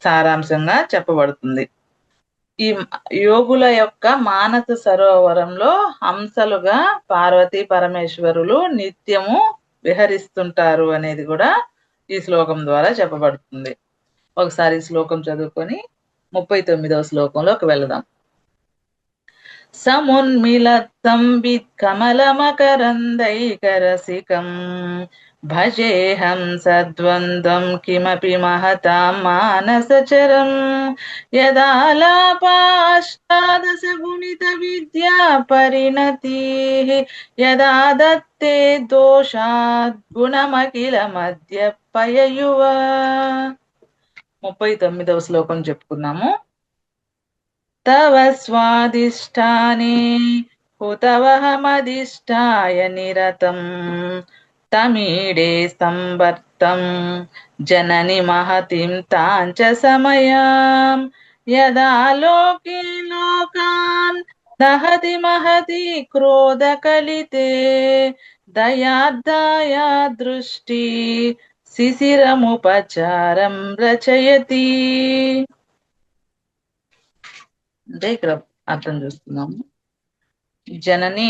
సారాంశంగా చెప్పబడుతుంది. ఈ యోగుల యొక్క మానస సరోవరంలో హంసలుగా పార్వతీ పరమేశ్వరులు నిత్యము విహరిస్తుంటారు అనేది కూడా ఈ శ్లోకం ద్వారా చెప్పబడుతుంది. ఒకసారి ఈ శ్లోకం చదువుకొని 39వ శ్లోకంలోకి వెళదాం. సమున్మిళత్తం విత్కమలమకరందైకరసికం భజేహం సద్వంద్వం కిమపి మహతాం మానసచరం యదాలాపాష్టాదశ గుణిత విద్యా పరిణతి యదా దత్తే దోషాద్ గుణమఖిల మధ్య పయయువ. 39వ శ్లోకం చెప్పుకున్నాము. తవ స్వాదిష్టానే హుతవహమదిష్టాయ నిరతం తమీడే సంవర్తం జనని మహతిం తాంచ సమయాం యదా లోకే లోకాన్ దహతి మహతి క్రోధ కలితే దయార్దాయ దృష్టి శిశిరముపచారం రచయతి. అంటే ఇక్కడ అర్థం చూస్తున్నాము. జనని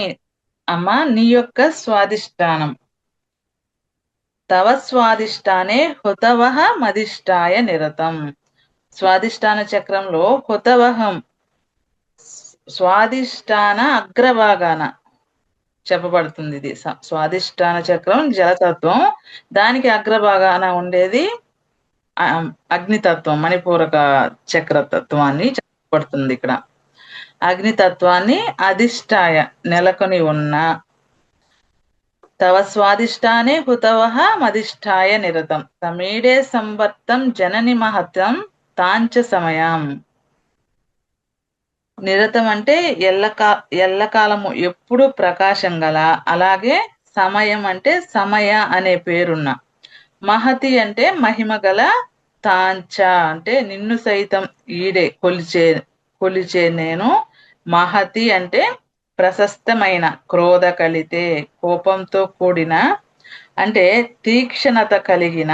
అమ్మ నీ యొక్క స్వాదిష్టానం, తవ స్వాదిష్టానే హుతవహ మదిష్టాయ నిరతం. స్వాదిష్టాన చక్రంలో హుతవహం స్వాదిష్టాన అగ్రభాగాన చెప్పబడుతుంది. ఇది స్వాదిష్టాన చక్రం జలతత్వం, దానికి అగ్రభాగాన ఉండేది అగ్నితత్వం, మణిపూరక చక్రతత్వాన్ని చెప్పబడుతుంది. ఇక్కడ అగ్నితత్వాన్ని అధిష్టాయ నెలకొని ఉన్న తవ స్వాదిష్టానే హుతవహ మదిష్టాయ నిరతం సమీడే సంవర్తం జనని మహత్యం తాంచ సమయం. నిరతం అంటే ఎల్లకాలము ఎప్పుడు ప్రకాశం గల, అలాగే సమయం అంటే సమయ అనే పేరున్న, మహతి అంటే మహిమ గల, తాంచ అంటే నిన్ను సైతం ఈడే కొలిచే నేను, మహతి అంటే ప్రశస్తమైన, క్రోధ కలితే కోపంతో కూడిన అంటే తీక్షణత కలిగిన,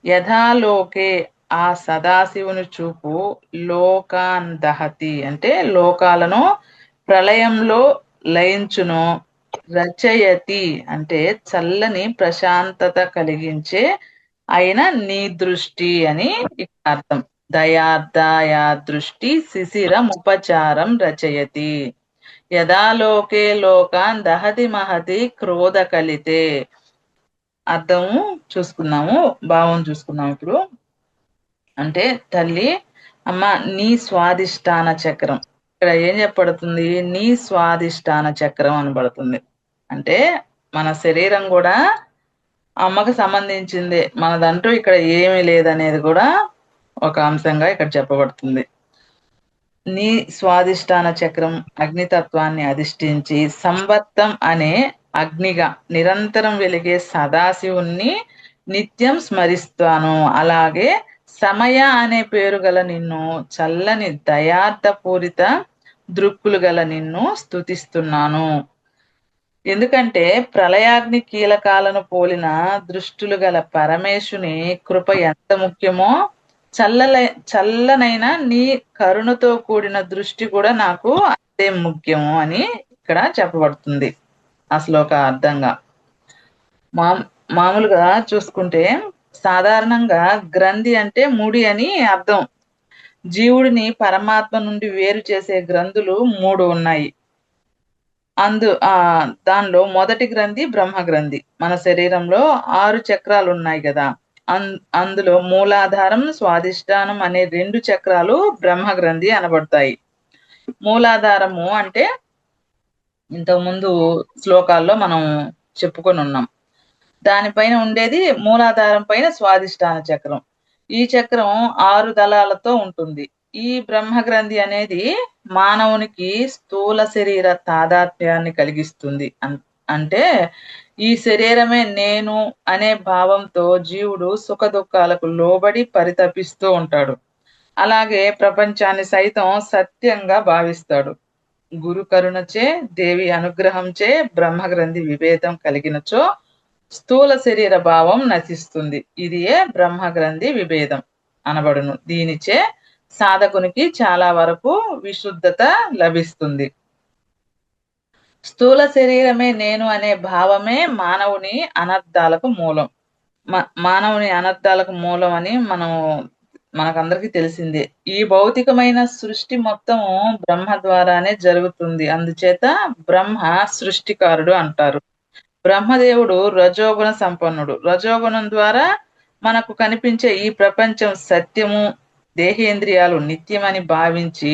యథాలోకే ఆ సదాశివుని చూపు, లోకాన్ దహతి అంటే లోకాలను ప్రళయంలో లయించును, రచయతి అంటే చల్లని ప్రశాంతత కలిగించే అయిన నీ దృష్టి అని అర్థం. దయార్దాయా దృష్టి శిశిరముపచారం రచయతి యదా లోకే లోకాన్ దహతి మహతి క్రోధ కలితే. అర్థము చూసుకున్నాము, భావం చూసుకున్నాము ఇప్పుడు. అంటే తల్లి, అమ్మ నీ స్వాదిష్టాన చక్రం, ఇక్కడ ఏం చెప్పబడుతుంది? నీ స్వాదిష్టాన చక్రం అనబడుతుంది. అంటే మన శరీరం కూడా అమ్మకు సంబంధించిందే, మనదంటూ ఇక్కడ ఏమీ లేదనేది కూడా ఒక అంశంగా ఇక్కడ చెప్పబడుతుంది. నీ స్వాదిష్టాన చక్రం అగ్నితత్వాన్ని అధిష్ఠించి సంవత్తం అనే అగ్నిగా నిరంతరం వెలిగే సదాశివుణ్ణి నిత్యం స్మరిస్తాను. అలాగే సమయ అనే పేరు గల నిన్ను, చల్లని దయార్థపూరిత దృక్కులు గల నిన్ను స్తుతిస్తున్నాను. ఎందుకంటే ప్రళయాగ్ని కీలకాలను పోలిన దృష్టులు గల పరమేశుని కృప ఎంత ముఖ్యమో, చల్లనైన నీ కరుణతో కూడిన దృష్టి కూడా నాకు అంతే ముఖ్యము అని ఇక్కడ చెప్పబడుతుంది ఆ శ్లోక అర్థంగా. మామూలుగా చూసుకుంటే సాధారణంగా గ్రంథి అంటే ముడి అని అర్థం. జీవుడిని పరమాత్మ నుండి వేరు చేసే గ్రంథులు 3 ఉన్నాయి. దానిలో మొదటి గ్రంథి బ్రహ్మ గ్రంథి. మన శరీరంలో 6 చక్రాలు ఉన్నాయి కదా, అందులో మూలాధారం, స్వాదిష్టానం అనే 2 చక్రాలు బ్రహ్మ గ్రంథి అనబడతాయి. మూలాధారము అంటే ఇంతకుముందు శ్లోకాల్లో మనం చెప్పుకొని ఉన్నాం. దానిపైన ఉండేది మూలాధారం పైన స్వాదిష్టాన చక్రం. ఈ చక్రం 6 దళాలతో ఉంటుంది. ఈ బ్రహ్మ గ్రంథి అనేది మానవునికి స్థూల శరీర తాదాత్మ్యాన్ని కలిగిస్తుంది. అంటే ఈ శరీరమే నేను అనే భావంతో జీవుడు సుఖ దుఃఖాలకు లోబడి పరితపిస్తూ ఉంటాడు. అలాగే ప్రపంచాన్ని సైతం సత్యంగా భావిస్తాడు. గురు కరుణచే, దేవి అనుగ్రహంచే బ్రహ్మగ్రంథి విభేదం కలిగినచో స్థూల శరీర భావం నశిస్తుంది. ఇదియే బ్రహ్మగ్రంథి విభేదం అనబడును. దీనిచే సాధకునికి చాలా వరకు విశుద్ధత లభిస్తుంది. స్థూల శరీరమే నేను అనే భావమే మానవుని అనర్థాలకు మూలం. మానవుని అనర్థాలకు మూలం అని మనకందరికీ తెలిసిందే. ఈ భౌతికమైన సృష్టి మొత్తం బ్రహ్మ ద్వారానే జరుగుతుంది. అందుచేత బ్రహ్మ సృష్టికారుడు అంటారు. బ్రహ్మదేవుడు రజోగుణ సంపన్నుడు. రజోగుణం ద్వారా మనకు కనిపించే ఈ ప్రపంచం సత్యము, దేహేంద్రియాలు నిత్యమని భావించే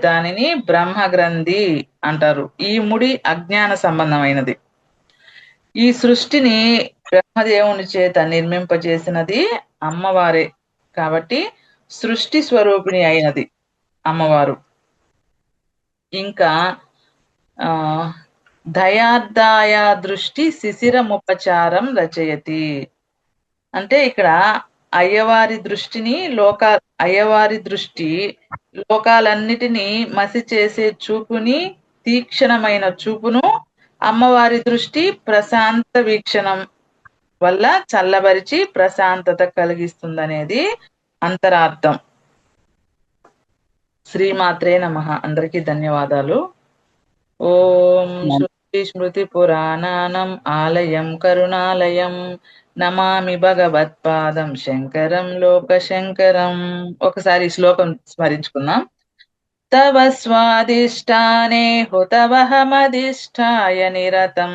దానిని బ్రహ్మగ్రంథి అంటారు. ఈ ముడి అజ్ఞాన సంబంధమైనది. ఈ సృష్టిని బ్రహ్మదేవుని చేత నిర్మింపజేసినది అమ్మవారే కాబట్టి సృష్టి స్వరూపిణి అయినది అమ్మవారు. ఇంకా దయార్దాయ దృష్టి శిశిరముపచారం రచయతి అంటే ఇక్కడ అయ్యవారి దృష్టి లోకాలన్నిటినీ మసి చేసే చూపుని, తీక్షణమైన చూపును, అమ్మవారి దృష్టి ప్రశాంత వీక్షణం వల్ల చల్లబరిచి ప్రశాంతత కలిగిస్తుందనేది అంతరార్థం. శ్రీమాత్రే నమః. అందరికీ ధన్యవాదాలు. ఓం శృతి స్మృతి పురాణానం ఆలయం కరుణాలయం నమామి భగవత్పాదం శంకరం లోకశంకరం. ఒకసారి శ్లోకం స్మరించుకుందాం. తవ స్వాదిష్టానే హుతవహమధిష్ఠాయ నిరతం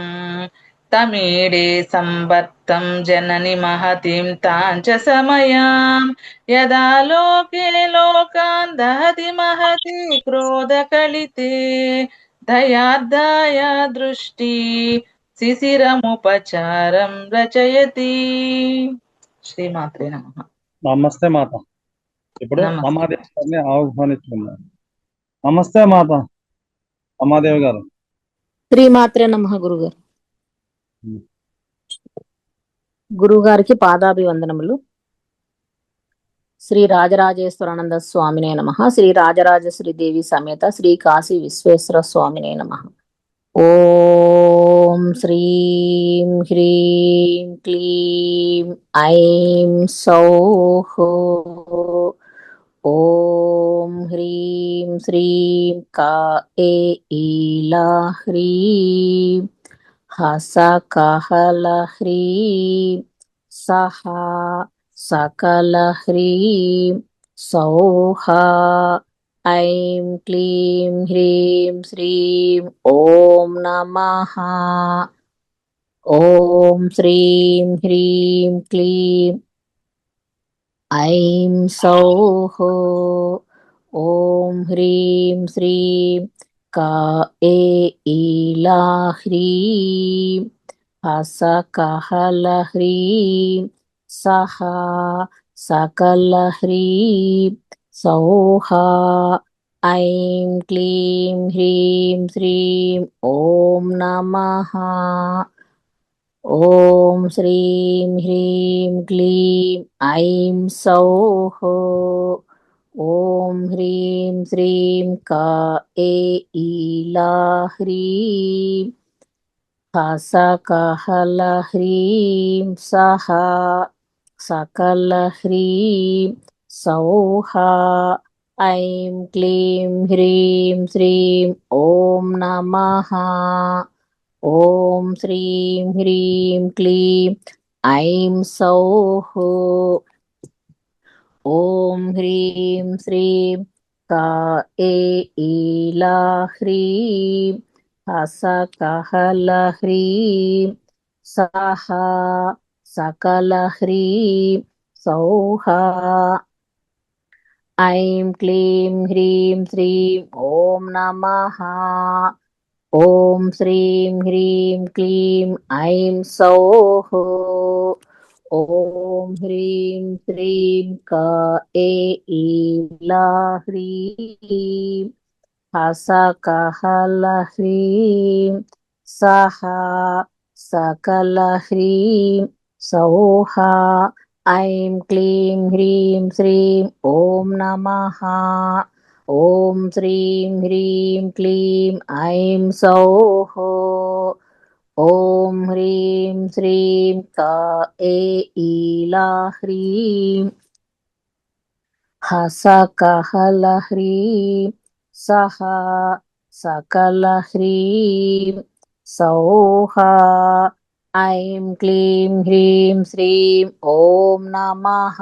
తమీడే సంవర్తం జనని మహతిం తాంచ సమయాం యదా లోకే లోకాన్ దహతి మహతి క్రోధ కలితే దయార్దాయ దృష్టి శిశిరముపచారం రచయతి. శ్రీమాత్రే నమః. నమస్తే మాత. ఇప్పుడు అమ్మాదేవి గారిని ఆహ్వానించుకున్నారు. నమస్తే మాత అమ్మాదేవి గారు. శ్రీమాత్రే నమః. గురుగారు, గురుగారికి పాదాభివందనములు. శ్రీ రాజరాజేశ్వరానంద స్వామినే నమః. శ్రీ రాజరాజేశ్వరి దేవి సమేత శ్రీ కాశీ విశ్వేశ్వర స్వామినే నమః. ఓం శ్రీం హ్రీం క్లీం ఐం సౌః. ఓం హ్రీం శ్రీం ఈలా హ్రీం హస కహల హ్రీం सः सकलह्रीं सौः ऐं क्लीं ह्रीं श्रीं ॐ नमः। ॐ श्रीं ह्रीं क्लीं ऐं सौः ॐ ह्रीं श्रीं ईलाह्रीं हसकहलह्रीं सः सकलह्रीं सौः ऐं क्लीं ह्रीं श्रीं ॐ नमः। ॐ श्रीं ह्रीं क्लीं ऐं सौः ॐ ह्रीं श्रीं ईलाह्रीं हसकहलह्रीं सः सकलह्रीं सौः ऐं क्लीं ह्रीं श्रीं ॐ नमः। ॐ श्रीं ह्रीं क्लीं ऐं सौः ॐ ह्रीं श्रीं ईलाह्रीं हसकहलह्रीं सः सकलह्रीं सौः ऐं क्लीं ह्रीं श्रीं ॐ नमः। ॐ श्रीं ह्रीं क्लीं ऐं सौः ॐ ह्रीं श्रीं ईलाह्रीं हसकहलह्रीं सः सकलह्रीं सौः ऐं क्लीं ह्रीं श्रीं ॐ नमः। ॐ श्रीं ह्रीं क्लीं ऐं सौः ॐ ह्रीं श्रीं ईलाह्रीं हसकहलह्रीं सः सकलह्रीं सौः ऐं क्लीं ह्रीं श्रीं ॐ नमः।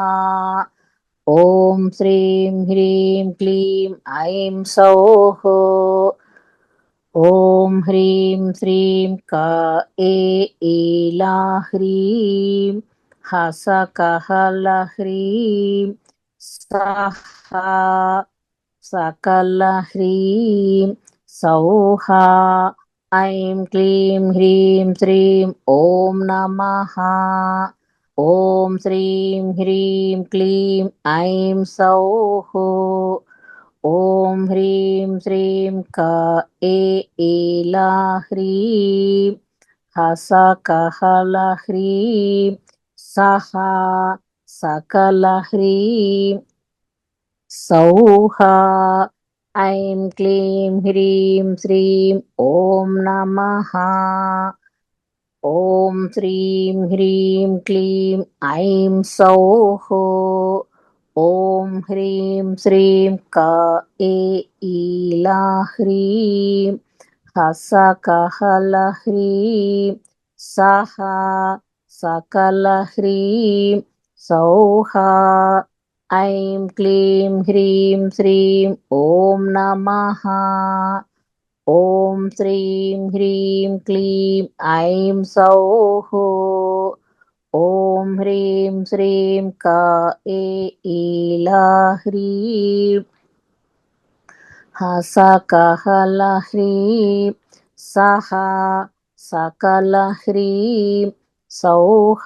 ॐ श्रीं ह्रीं क्लीं ऐं सौः ॐ ह्रीं श्रीं ईलाह्रीं हसकहलह्रीं सः सकलह्रीं सौः ऐं क्लीं ह्रीं श्रीं ॐ नमः। ॐ श्रीं ह्रीं क्लीं ऐं सौः ॐ ह्रीं श्रीं ईलाह्रीं हसकहलह्रीं सः सकलह्रीं सौः ऐं क्लीं ह्रीं श्रीं ॐ नमः। ॐ श्रीं ह्रीं क्लीं ऐं सौः ॐ ह्रीं श्रीं ईलाह्रीं हसकहलह्रीं सः सकलह्रीं सौः ऐं क्लीं ह्रीं श्रीं ॐ नमः। ॐ श्रीं ह्रीं क्लीं ऐं सौः ॐ ह्रीं श्रीं ईलाह्रीं हसकहलह्रीं सः सकलह्रीं सौः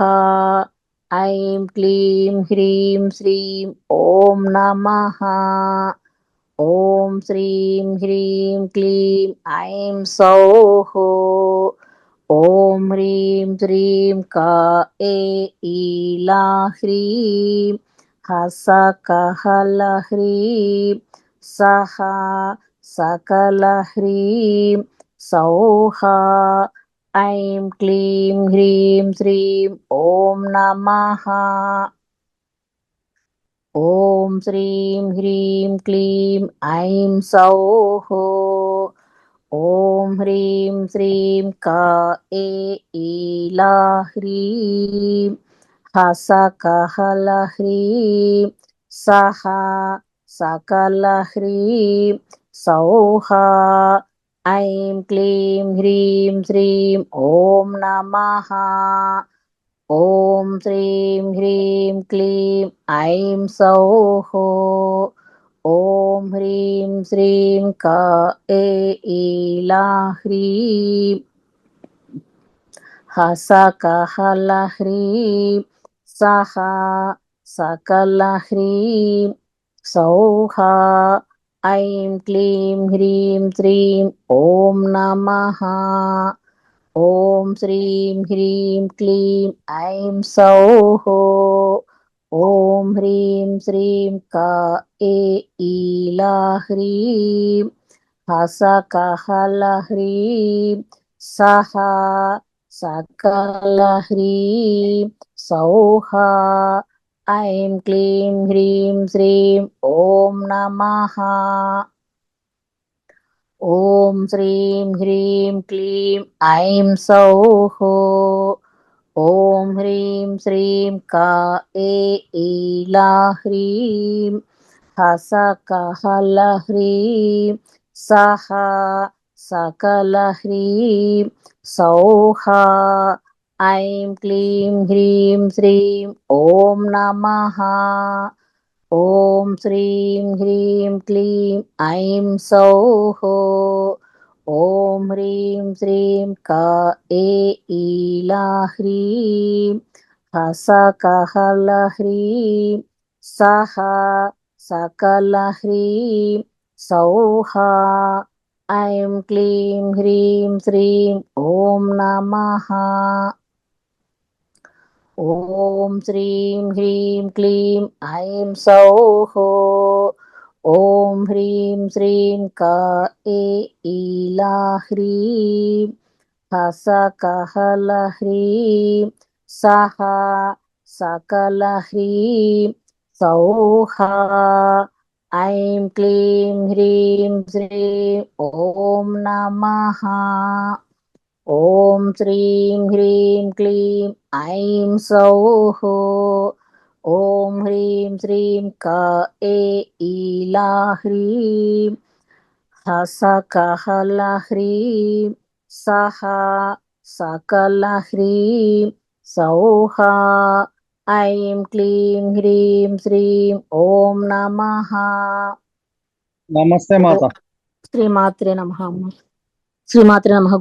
ऐं क्लीं ह्रीं श्रीं ॐ नमः। ॐ श्रीं ह्रीं क्लीं ऐं सौः ॐ ह्रीं श्रीं ईलाह्रीं हसकहलह्रीं सः सकलह्रीं सौः ऐं क्लीं ह्रीं श्रीं ॐ नमः। ॐ श्रीं ह्रीं क्लीं ऐं सौः ॐ ह्रीं श्रीं ईलाह्रीं हसकहलह्रीं सह सकलह्रीं सौः ऐं क्लीं ह्रीं श्रीं ॐ नमः। ॐ श्रीं ह्रीं क्लीं ऐं सौः। ॐ ह्रीं श्रीं ईलाह्रीं हसकहलह्रीं सह सकलह्रीं सौः ऐं क्लीं ह्रीं श्रीं ॐ नमः। ॐ श्रीं ह्रीं क्लीं ऐं सौः। ॐ ह्रीं श्रीं ईलाह्रीं हसकहलह्रीं सह सकलह्रीं सौः ऐं क्लीं ह्रीं श्रीं ॐ नमः। ॐ श्रीं ह्रीं क्लीं ऐं सौः। ॐ ह्रीं श्रीं ईलाह्रीं हसकहलह्रीं सह सकलह्रीं सौः ऐं क्लीं ह्रीं श्रीं ॐ नमः। ॐ श्रीं ह्रीं क्लीं ऐं सौः। ॐ ह्रीं श्रीं ईलाह्रीं हसकहलह्रीं सह सकलह्रीं सौः ऐं क्लीं ह्रीं श्रीं ॐ नमः। ॐ श्रीं ह्रीं क्लीं ऐं सौः। ॐ ह्रीं श्रीं ईलाह्रीं हसकहलह्रीं सह सकलह्रीं सौः ऐं क्लीं ह्रीं श्रीं ॐ नमः। ॐ श्रीं ह्रीं क्लीं ऐं सौः। ॐ ह्रीं श्रीं ईलाह्रीं हसकहलह्रीं सह सकलह्रीं सौः ऐं क्लीं ह्रीं श्रीं ॐ नमः। నమస్తే మాత. శ్రీమాత్రే నమః. శ్రీమాత్రే నమః.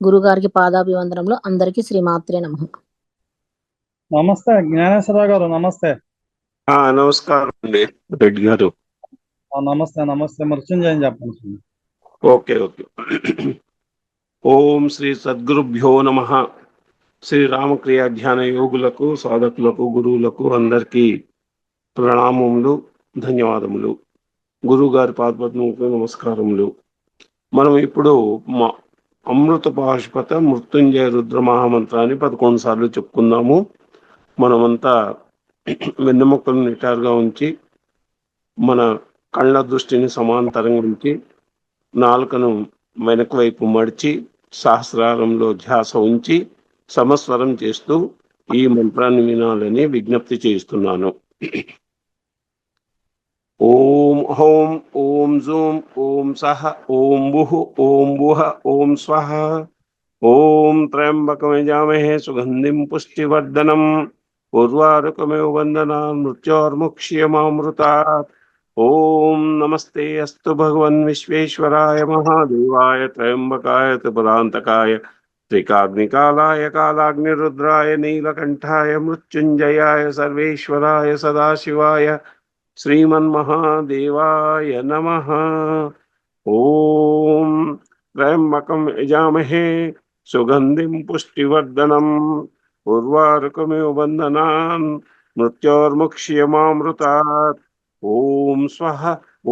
గురుగారికి పాదాభివందనంలో అందరికీ శ్రీమాత్రే నమః. నమస్తే జ్ఞానేశ్వరరావు గారు. నమస్తే. నమస్కారం అండి రెడ్డి గారు. నమస్తే నమస్తే. మృత్యుంజయం చెప్పండి. ఓకే. ఓం శ్రీ సద్గురుభ్యో నమః. శ్రీ రామక్రియా ధ్యాన యోగులకు, సాధకులకు, గురువులకు అందరికీ ప్రణామములు, ధన్యవాదములు. గురువు గారి పాదపద్మములకు నమస్కారములు. మనం ఇప్పుడు అమృత పాశుపత మృత్యుంజయ రుద్ర మహామంత్రాన్ని 11 సార్లు చెప్పుకుందాము. మనమంతా వెన్నెముకలు నిటారుగా ఉంచి, మన కళ్ళ దృష్టిని సమాంతరంగా ఉంచి, నాలుకను వెనక వైపు మడిచి, సహస్రారంలో ధ్యాస ఉంచి సమస్వరం చేస్తూ ఈ మంత్రాన్ని వినాలని విజ్ఞప్తి చేస్తున్నాను. ఓం హౌం ఓం జూం ఓం సహ ఓం బుః ఓం బుః ఓం స్వః. ఓం త్రయంబకమయజామహే సుగంధిం పుష్టివర్ధనం ఉర్వారుకమివ వందనాన్ మృత్యోర్ముక్ష్యమామృతాత్. ఓం నమస్తే అస్తు భగవన్ విశ్వేశ్వరాయ మహాదేవాయ త్రయంబకాయ త్రిపురాంతకాయ త్రికాగ్నికాలాయ కాలాగ్నిరుద్రాయ నీలకంఠాయ మృత్యుంజయాయ సర్వేశ్వరాయ సదాశివాయ శ్రీమన్మహాదేవాయ నమః. ఓం త్రయంబకం యజామహే సుగంధిం పుష్టివర్ధనం ఉర్వారుకమివ బంధనాన్ మృత్యోర్ముక్ష్యమామృతాత్. ఓం స్వః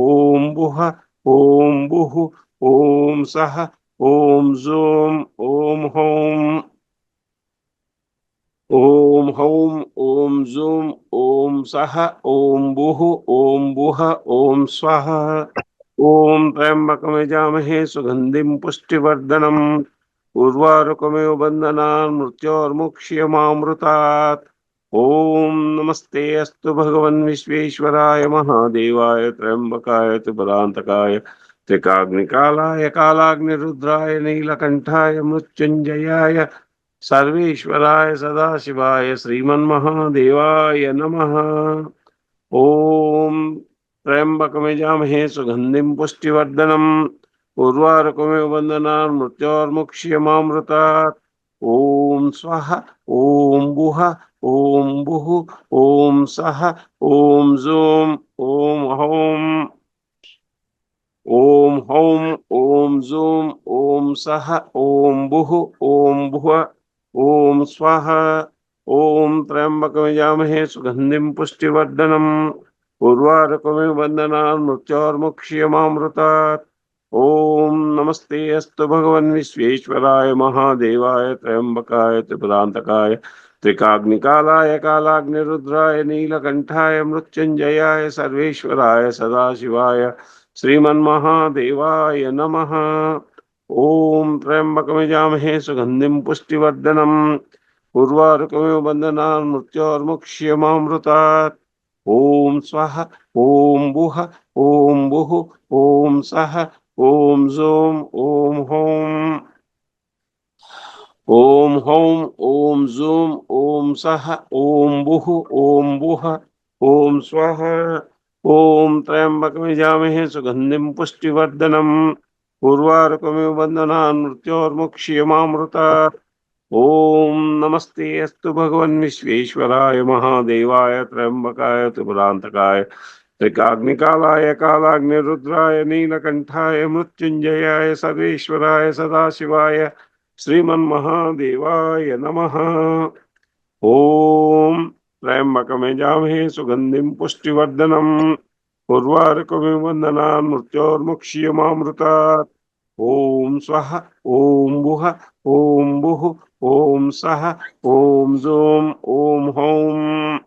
ఓం బుః ఓం బుః ఓం సహ ఓం జూం ఓం హౌం. ఓం హౌం ఓం జూం ఓం సహ ఓం బుః ఓం బుః ఓం స్వః. ఓం త్రయంబకం యజామహే సుగంధిం పుష్టివర్ధనం. ఉర్వారుకమివ బంధనాన్ మృత్యోర్ముక్ష్యమామృతాత్. ओम नमस्ते अस्तु भगवन् विश्वेश्वराय महादेवाय त्र्यंबकाय त्रिपुरांतकाय त्रिकाग्निकालाय कालाग्निरुद्राय नीलकंठाय मृत्युंजयाय सर्वेश्वराय सदाशिवाय श्रीमन्महादेवाय नमः। ओम त्र्यंबकमिजामहे सुगंधिं पुष्टिवर्धनम् उर्वारुकमिव बन्धनान् मृत्योर्मुक्ष्यमामृतात्। ओम स्वाहा ओम बुहा ओम बुः ओम सः ओम जूम ओम हौम ओम हौम ओम जूम ओम सः ओम बुः ओम भुव ओम स्वाहा। ओम त्र्यंबकमिजामहे सुगंधिं पुष्टिवर्धनम् उर्वारुकमिव बन्धनान् मृत्योर्मुक्ष्यमामृतात्। ओम नमस्ते अस्तु भगवन् विश्वेश्वराय महादेवाय त्र्यंबकाय त्रिपुरांतकाय त्रिकाग्निकालाय कालाग्निरुद्राय नीलकंठाय मृत्युंजयाय सर्वेश्वराय सदाशिवाय श्रीमन्महादेवाय नमः। ओम त्र्यंबकमिजामहे सुगंधिं पुष्टिवर्धनम् उर्वारुकमिव बन्धनान् मृत्योर्मुक्ष्यमामृतात्। ओम स्वाहा ओम बुः ओम बुः ओम सः ओम जूम ओम हौम ओम हौम ओम जूम ओम सः ओम बुः ओम बुः ओम स्वाहा। ओम त्र्यंबकमिजामहे सुगंधिं पुष्टिवर्धनम् उर्वारुकमिव बन्धनान् मृत्योर्मुक्ष्यमामृतात्। ओम नमस्ते अस्तु भगवन् विश्वेश्वराय महादेवाय त्र्यंबकाय त्रिपुरांतकाय त्रिकाग्निकालाय कालाग्निरुद्राय नीलकंठाय मृत्युंजयाय सर्वेश्वराय सदाशिवाय श्रीमन्महादेवाय नमः। ओम त्र्यंबकमिजामहे सुगंधिं पुष्टिवर्धनम् उर्वारुकमिव बन्धनान् मृत्योर्मुक्ष्यमामृतात्। ओम स्वाहा ओम बुः ओम बुः ओम सः ओम जूम ओम हौम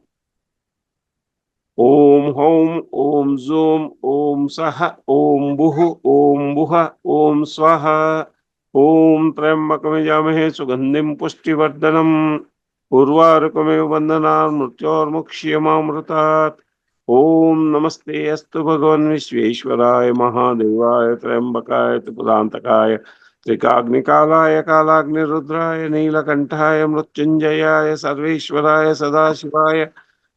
ओम हौम ओम जूम ओम सः ओम बुः ओम बुः ओम स्वाहा। ओम त्र्यंबकमिजामहे सुगंधिं पुष्टिवर्धनम् उर्वारुकमिव बन्धनान् मृत्योर्मुक्ष्यमामृतात्। ओम नमस्ते अस्तु भगवन् विश्वेश्वराय महादेवाय त्र्यंबकाय त्रिपुरांतकाय त्रिकाग्निकालाय कालाग्निरुद्राय नीलकंठाय मृत्युंजयाय सर्वेश्वराय सदाशिवाय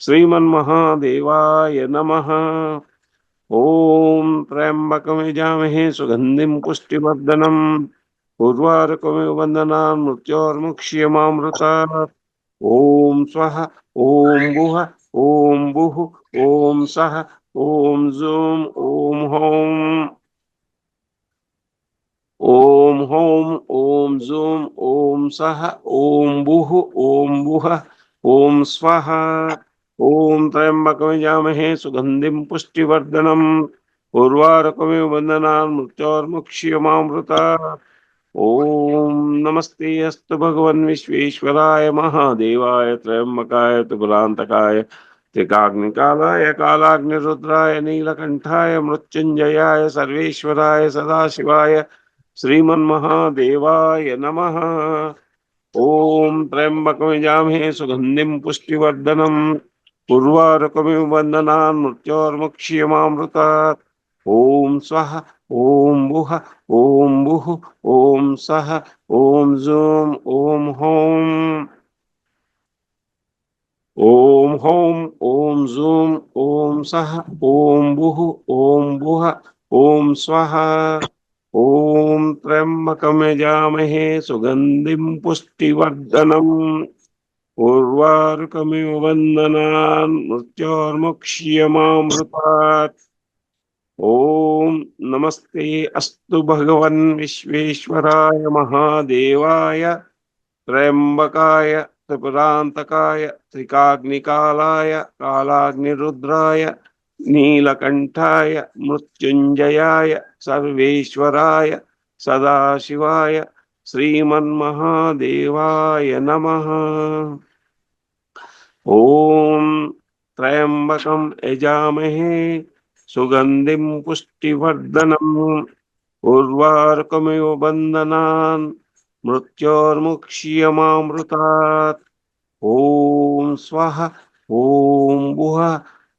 श्रीमन्महादेवाय नमः। ओम त्र्यंबकमिजामहे सुगंधिं पुष्टिवर्धनम् उर्वारुकमिव बन्धनान् मृत्योर्मुक्ष्यमामृतात्। ओम स्वाहा ओम बुः ओम बुः ओम सः ओम जूम ओम हौम ओम हौम ओम जूम ओम सः ओम बुः ओम बुः ओम स्वाहा। ओम त्र्यंबकमिजामहे सुगंधिं पुष्टिवर्धनम् उर्वारुकमिव बन्धनान् मृत्योर्मुक्ष्यमामृतात्। ओम नमस्ते अस्तु भगवन् विश्वेश्वराय महादेवाय त्र्यंबकाय त्रिपुरांतकाय त्रिकाग्निकालाय कालाग्निरुद्राय नीलकंठाय मृत्युंजयाय सर्वेश्वराय सदाशिवाय श्रीमन्महादेवाय नमः। ओम त्र्यंबकमिजामहे सुगंधिं पुष्टिवर्धनम् उर्वारुकमिव बन्धनान् मृत्योर्मुक्ष्यमामृतात्। ओम स्वाहा ओम बुः ओम बुः ओम सः ओम जूम ओम हौम ओम हौम ओम जूम ओम सः ओम बुः ओम बुः ओम स्वाहा। ओम त्र्यंबकमिजामहे सुगंधिं पुष्टिवर्धनम् उर्वारुकमिव बन्धनान् मृत्योर्मुक्ष्यमामृतात्। ओम नमस्ते अस्तु भगवन् विश्वेश्वराय महादेवाय त्र्यंबकाय त्रिपुरांतकाय त्रिकाग्निकालाय कालाग्निरुद्राय नीलकंठाय मृत्युंजयाय सर्वेश्वराय सदाशिवाय श्रीमन्महादेवाय नमः। ओम त्र्यंबकं यजामहे सुगंधिं पुष्टिवर्धनम् उर्वारुकमिव बन्धनान् मृत्योर्मुक्ष्यमामृतात्। ఓం స్వహ ఓం భువ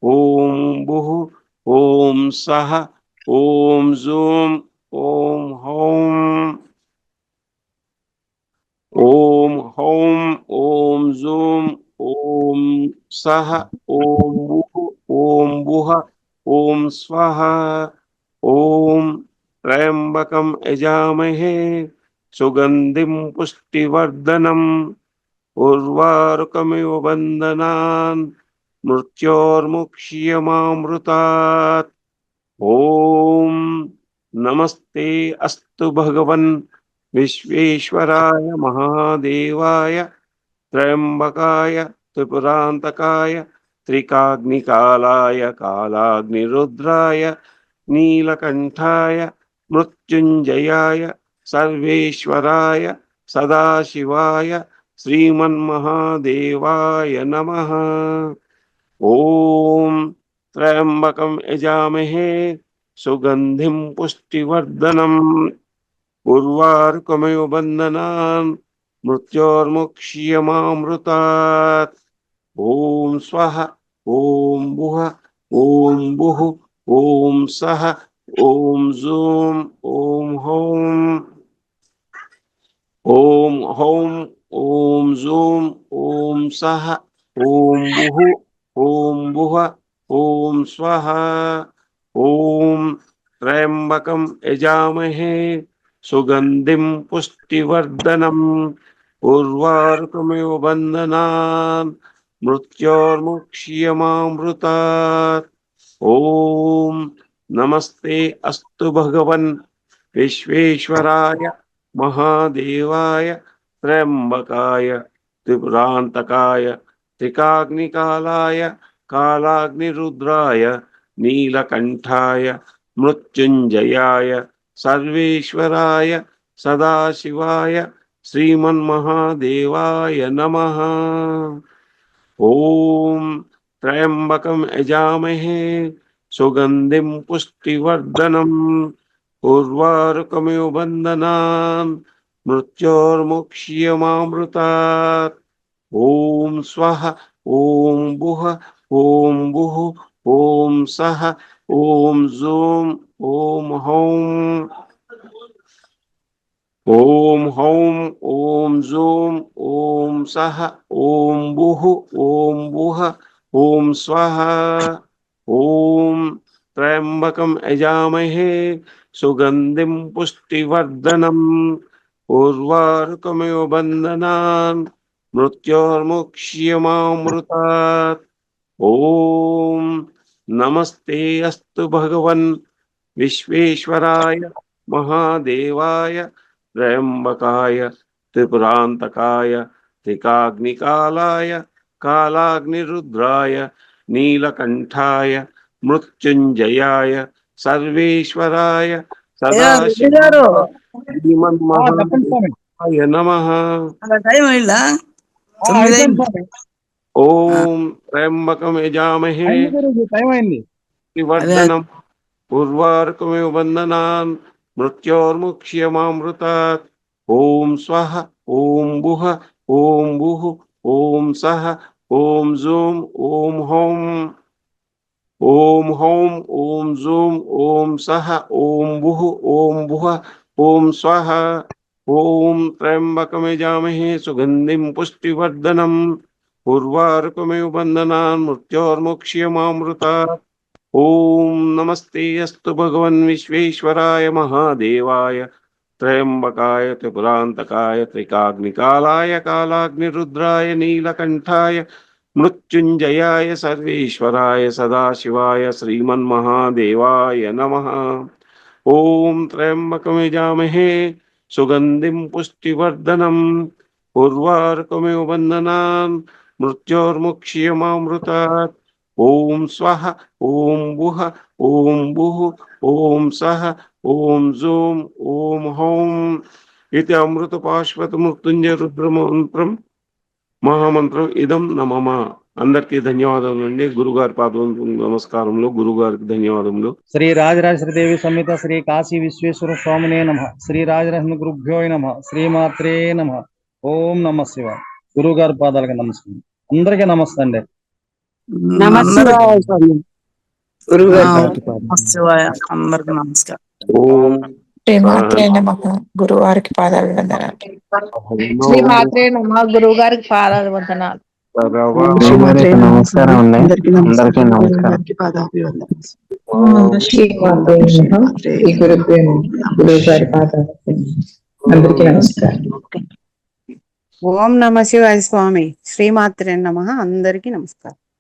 ఓం భుః ఓం సహ ఓం జూం ఓం హౌం ఓం హౌం ఓం జూం ఓం సహ ఓం భుః ఓం భువ ఓం స్వహ ఓం త్రయంబకం యజామహే సుగంధిం పుష్టివర్ధనం ఉర్వారుకమివ బంధనాన్ మృత్యోర్ముక్ష్యమామృతాత్. ఓం నమస్తే అస్తు భగవన్ విశ్వేశ్వరాయ మహాదేవాయ త్రయంబకాయ త్రిపురాంతకాయ త్రికాగ్నికాలాయ కాలాగ్నిరుద్రాయ నీలకంఠాయ మృత్యుంజయాయ సర్వేశ్వరాయ సదాశివాయ శ్రీమన్మహాదేవాయ నమః. ఓం త్రయంబకం యజామహే సుగంధిం పుష్టివర్ధనం ఉర్వారుకమివ బంధనాన్ మృత్యోర్ముక్ష్యమామృతాత్. ఓం స్వహ ఓం భువ ఓం భుః ఓం సహ ఓం జూం ఓం హౌం ఓం హౌం ఓం జూం ఓం సహ ఓం భుః ఓం భువ ఓం స్వహ. ఓం త్రయంబకం యజామహే సుగంధిం పుష్టివర్ధనం ఉర్వారుకమివ బంధనాన్ మృత్యోర్ముక్ష్యమామృతాత్. ఓం నమస్తే అస్తు భగవన్ విశ్వేశ్వరాయ మహాదేవాయ త్రయంబకాయ త్రిపురాంతకాయ త్రికాగ్నికాలాయ కాలాగ్నిరుద్రాయ నీలకంఠాయ మృత్యుంజయాయ సర్వేశ్వరాయ సదాశివాయ శ్రీమన్మహాదేవాయ నమః. ఓం త్రయంబకం యజామహే సుగంధిం పుష్టివర్ధనం ఉర్వారుకమివ బంధనాన్ మృత్యోర్ముక్ష్యమామృతాత్. ఓం స్వహ ఓం భువ ఓం భుః ఓం సహ ఓం జూం ఓం హౌం ఓం హౌం ఓం జూం ఓం సహ ఓం భుః ఓం భువ ఓం స్వహ. ఓం త్రయంబకం యజామహే సుగంధిం పుష్టివర్ధనం ఉర్వారుకమివ బంధనాన్ మృత్యోర్ముక్ష్యమామృతాత్. ఓం నమస్తే అస్తు భగవన్ విశ్వేశ్వరాయ మహాదేవాయ త్రయంబకాయ త్రిపురాంతకాయ త్రికాగ్నికాలాయ కాలాగ్నిరుద్రాయ నీలకంఠాయ మృత్యుంజయాయ సర్వేశ్వరాయ గారు సదాశివాయ చెప్పండి స్వామి. శ్రీమన్మహాదేవాయ నమః. టైం అయిందా? అయిపోయింది స్వామి. ఓం త్రయంబకం యజామహే అయింది గురూజీ, టైం అయింది. వర్ధనం ఉర్వారుకమివ బంధనాన్ మృత్యోర్ముక్ష్యమామృతాత్. ఓం స్వహ ఓం భువ ఓం భుః ఓం సహ ఓం జూం ఓం హౌం ఓం హౌం ఓం జూం ఓం సహ ఓం భుః ఓం భువ ఓం స్వహ. ఓం త్రయంబకం యజామహే సుగంధిం పుష్టివర్ధనం ఉర్వారుకమివ బంధనాన్ మృత్యోర్ముక్ష్యమామృతాత్. ఓం నమస్తే అస్తు భగవన్ విశ్వేశ్వరాయ మహాదేవాయ త్రయంబకాయ త్రిపురాంతకాయ త్రికాగ్నికాలాయ కాలాగ్నిరుద్రాయ నీలకంఠాయ మృత్యుంజయాయ సర్వేశ్వరాయ సదాశివాయ శ్రీమన్మహాదేవాయ నమః. ఓం త్రయంబకం యజామహే సుగంధిం పుష్టివర్ధనం ఉర్వారుకమివ బంధనాన్ మృత్యోర్ముక్ష్యమామృతాత్. ఓం స్వహ ఓం భువ ఓం భుః ఓం సహ ఓం జూం ఓం హౌం. ఇది అమృత పాశ్వత మృత్యుంజయ రుద్రమంత్రం మహామంత్రం ఇదం నమమ. అందరికీ ధన్యవాదములు అండి. గురుగారి పాదం నమస్కారములు. గురుగారికి ధన్యవాదములు. శ్రీ రాజరాజేశ్వరి దేవి సమేత శ్రీ కాశీ విశ్వేశ్వర స్వామినే నమః. శ్రీ రాజరత్న గురుభ్యో నమః. శ్రీమాత్రే నమః. ఓం నమః శివాయ. గురువు గారి పాదాలకి నమస్కారం. అందరికీ నమస్తే అండి. నమస్కారం స్వామి. శివాయ అందరికి నమస్కారం. ఓం శ్రీమాత్రే నమః. గురువారికి పాదాలు వందనాలు. శ్రీ మాత్రే నమ గురువు గారికి పాదాలు వందనాలు. శ్రీమాత్రే నమః. నమస్కారం అండి. అందరికీ అందరికీ నమస్కారం. అందరికీ పాదాభివందనాలు. శ్రీమాత్రే నమః. శ్రీ గురుభ్యో నమః. గురువు గారి పాదాలు అందరికీ నమస్కారం. ఓం నమ శివాయ స్వామి. శ్రీమాత్రే నమః. అందరికీ నమస్కారం.